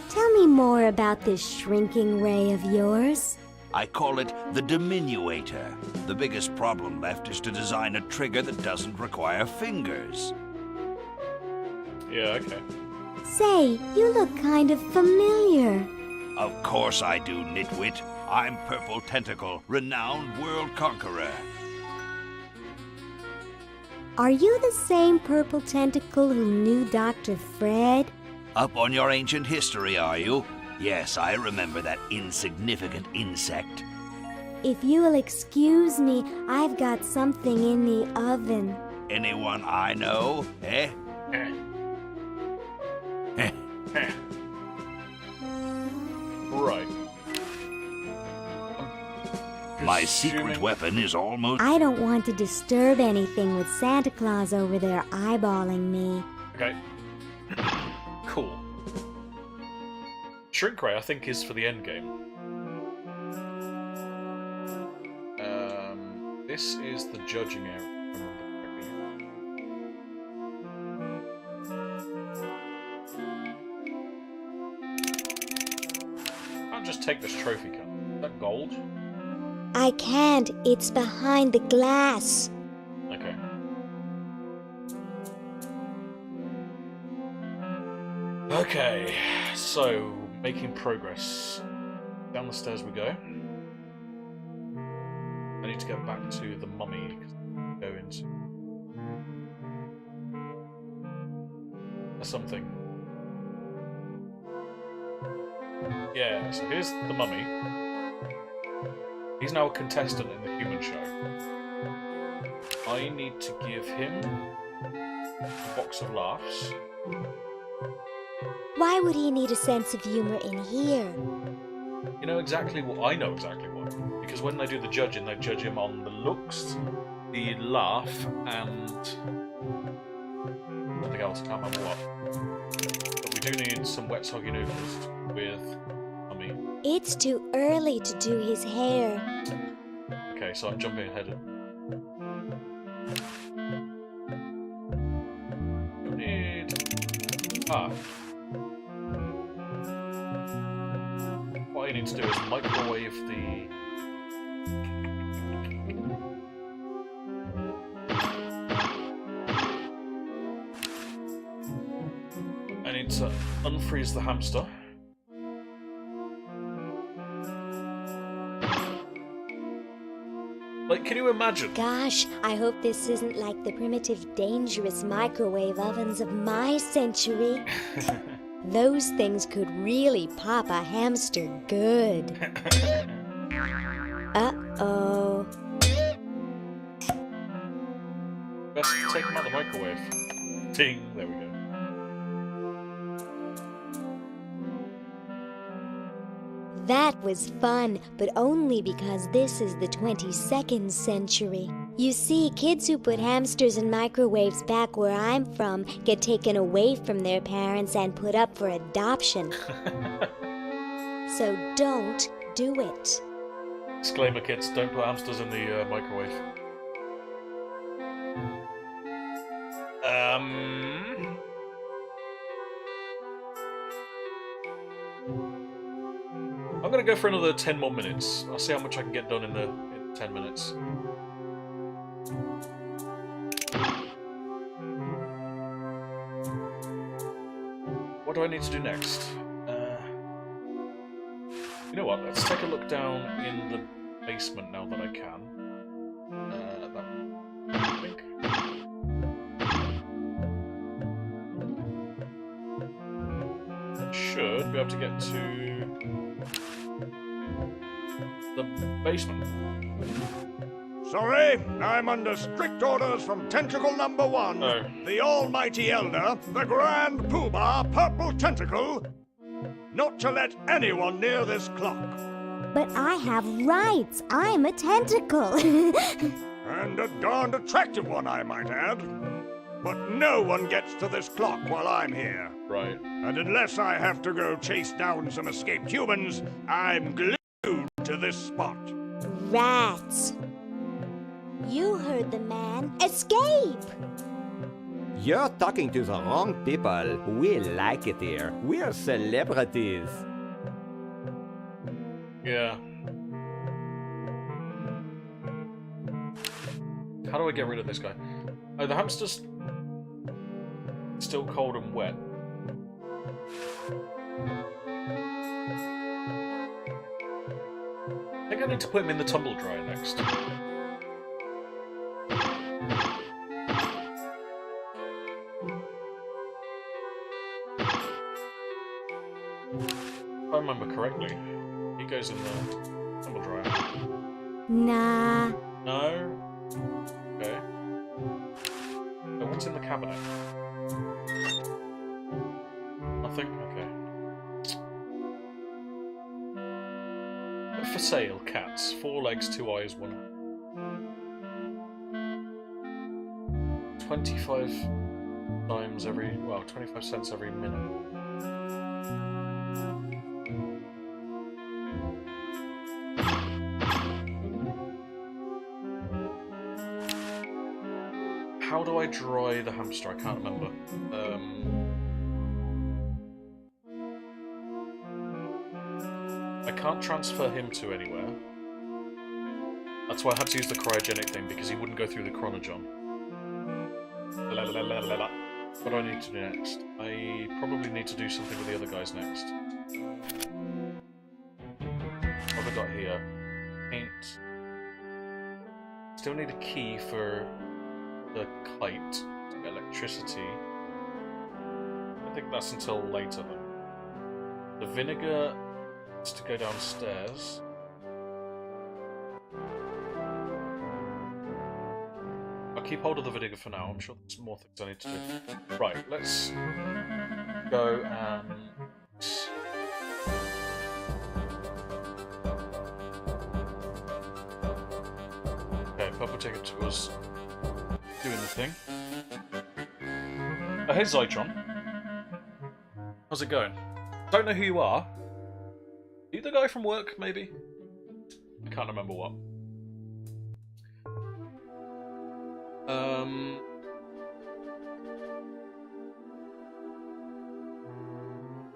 Tell me more about this shrinking ray of yours. I call it the diminuator. The biggest problem left is to design a trigger that doesn't require fingers. Yeah, okay. Say, you look kind of familiar. Of course I do, nitwit. I'm Purple Tentacle, renowned world conqueror. Are you the same purple tentacle who knew Dr. Fred? Up on your ancient history, are you? Yes, I remember that insignificant insect. If you'll excuse me, I've got something in the oven. Anyone I know, eh? Right. My secret weapon is almost... I don't want to disturb anything with Santa Claus over there eyeballing me. Okay. Cool. Shrink ray, I think, is for the end game. This is the judging area. if I remember correctly. I'll just take this trophy cup. Is that gold? I can't. It's behind the glass. Okay. Okay, so making progress. Down the stairs we go. I need to go back to the mummy because go into. something. Yeah, so here's the mummy. He's now a contestant in the human show. I need to give him a box of laughs. Why would he need a sense of humor in here? You know exactly what I know exactly what. Because when they do the judging, they judge him on the looks, the laugh, and something else. I can't remember what. But we do need some wet soggy noodles with mummy. It's too early to do his hair. Okay, so I'm jumping ahead. We need what I need to do is microwave the I need to unfreeze the hamster. Like, can you imagine? Gosh, I hope this isn't like the primitive, dangerous microwave ovens of my century. Those things could really pop a hamster good. Uh-oh. Best take him out of the microwave. Ding, there we go. That was fun, but only because this is the 22nd century. You see, kids who put hamsters in microwaves back where I'm from get taken away from their parents and put up for adoption. So don't do it. Disclaimer, kids, don't put hamsters in the microwave. I'm gonna go for another 10 more minutes. I'll see how much I can get done in 10 minutes. What do I need to do next? You know what, let's take a look down in the basement now that I can. I think. Should be able to get to the basement. Sorry, I'm under strict orders from Tentacle number 1, the almighty elder, the grand poobah, Purple Tentacle, not to let anyone near this clock. But I have rights. I'm a tentacle. And a darned attractive one, I might add. But no one gets to this clock while I'm here. Right. And unless I have to go chase down some escaped humans, I'm glued to this spot. Rats. You heard the man. Escape! You're talking to the wrong people. We like it here. We're celebrities. Yeah. How do I get rid of this guy? Oh, the hamster's still cold and wet. I think I need to put him in the tumble dryer next. If I remember correctly, he goes in the tumble dryer. Nah. No? Okay. So what's in the cabinet? Nothing? Okay. For sale, cats. 4 legs, 2 eyes, 1 eye. 25 times every, well, 25 cents every minute. How do I dry the hamster? I can't remember. I can't transfer him to anywhere. That's why I had to use the cryogenic thing, because he wouldn't go through the chronogen. What do I need to do next? I probably need to do something with the other guys next. What have I got here? Paint. Still need a key for the kite, electricity. don't think that's until later then. The vinegar is to go downstairs. I'll keep hold of the vinegar for now. I'm sure there's more things I need to do. Right, let's go and... Okay, Papa Ticket was doing the thing. Oh, hey Zytron. How's it going? Don't know who you are. Are you the guy from work, maybe? I can't remember what.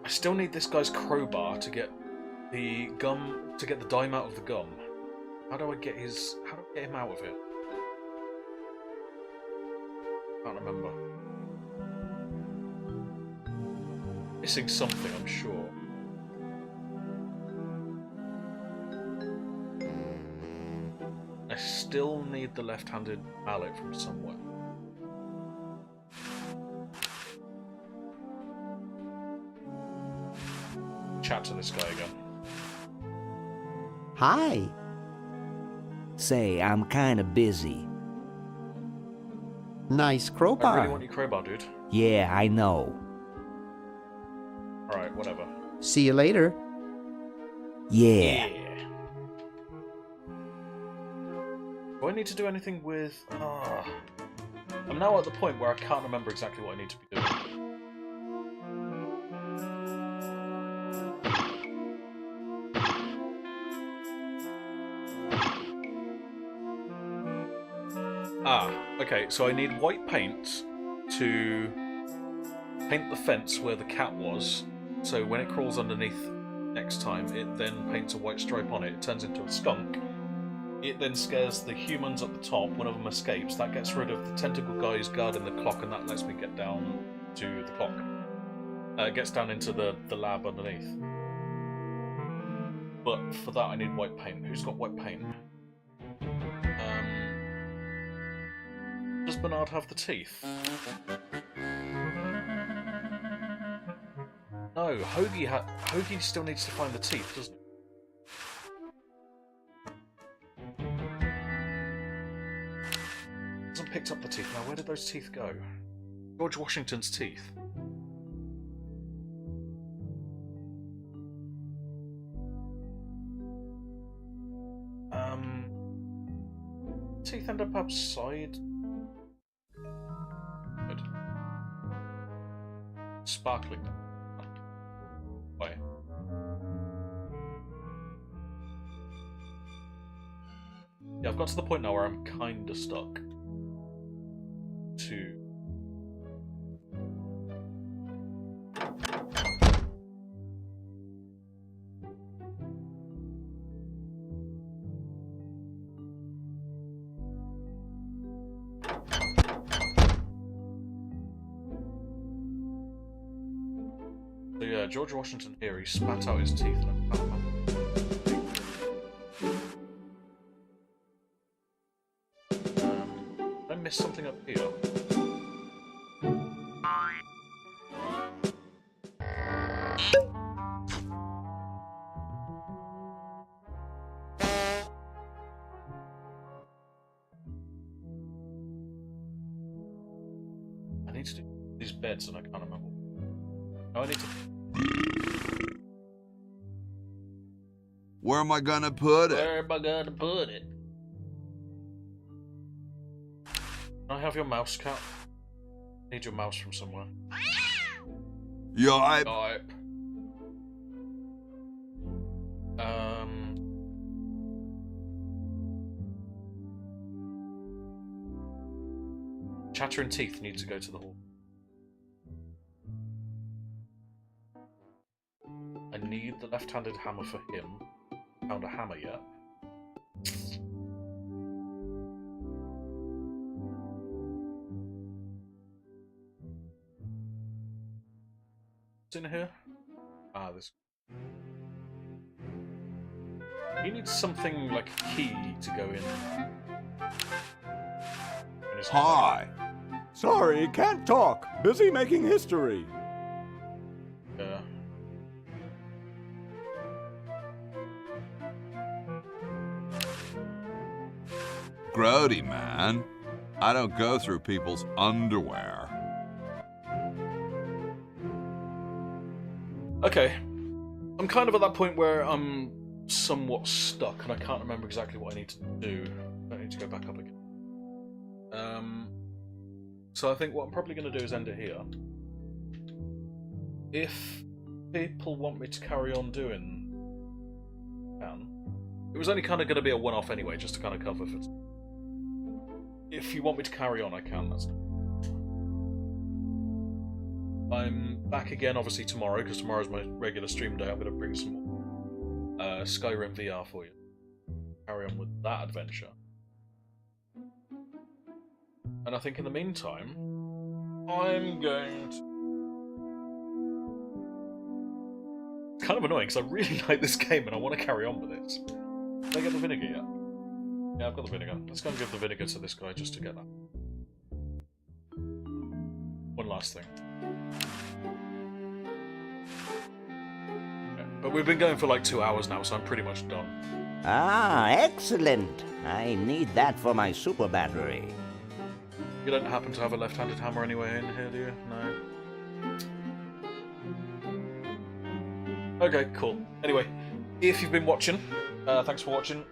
I still need this guy's crowbar to get the gum, to get the dime out of the gum. How do I get his, how do I get him out of it? Can't remember. Missing something, I'm sure. I still need the left-handed mallet from somewhere. Chat to this guy again. Hi. Say, I'm kinda busy. Nice crowbar. I really want your crowbar, dude. Yeah, I know. Alright, whatever. See you later. Yeah. Do I need to do anything with... I'm now at the point where I can't remember exactly what I need to be doing. Okay, so I need white paint to paint the fence where the cat was, so when it crawls underneath next time, it then paints a white stripe on it. It turns into a skunk. It then scares the humans at the top. One of them escapes. That gets rid of the tentacle guys guarding the clock, and that lets me get down to the clock. It gets down into the lab underneath. But for that I need white paint. Who's got white paint? Does Bernard have the teeth? No, Hoagie still needs to find the teeth, doesn't he? Hasn't picked up the teeth. Now, where did those teeth go? George Washington's teeth. Teeth end up outside. Good. Sparkling. Why? Yeah, I've got to the point now where I'm kinda stuck. So yeah, George Washington here, he spat out his teeth. Did I miss something up here? I need to do these beds and I can't remember. No, I need to... Where am I gonna put it? Where am I gonna put it? Can I have your mouse, cat? I need your mouse from somewhere. Yipe. Yipe. Chattering teeth need to go to the hall. I need the left-handed hammer for him. Found a hammer yet? What's in here? Ah, this. He needs something like a key to go in. Hi. Sorry, can't talk. Busy making history. grody, man. I don't go through people's underwear. Okay. I'm kind of at that point where I'm somewhat stuck and I can't remember exactly what I need to do. I need to go back up again. So I think what I'm probably going to do is end it here. If people want me to carry on doing, it was only kind of going to be a one-off anyway, just to kind of cover for. If you want me to carry on, I can. That's. I'm back again, obviously tomorrow, because tomorrow's my regular stream day. I'm going to bring some more Skyrim VR for you. Carry on with that adventure. And I think in the meantime, I'm going to. It's kind of annoying because I really like this game and I want to carry on with it. Did I get the vinegar yet? Yeah, I've got the vinegar. Let's go and give the vinegar to this guy just to get that. One last thing. Okay. But we've been going for like 2 hours now, so I'm pretty much done. Ah, excellent. I need that for my super battery. You don't happen to have a left-handed hammer anywhere in here, do you? No? Okay, cool. Anyway, if you've been watching, thanks for watching.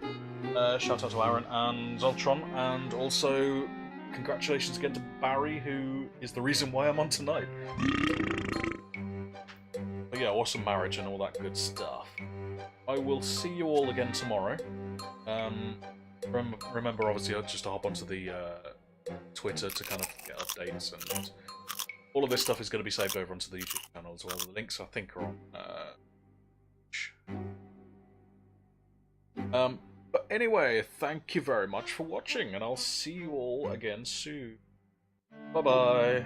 Shout out to Aaron and Zoltron, and also congratulations again to Barry, who is the reason why I'm on tonight. But yeah, awesome marriage and all that good stuff. I will see you all again tomorrow. Remember, obviously, just to hop onto the Twitter to kind of get updates, and all of this stuff is going to be saved over onto the YouTube channel as well. The links, I think, are on. But anyway, thank you very much for watching, and I'll see you all again soon. Bye-bye.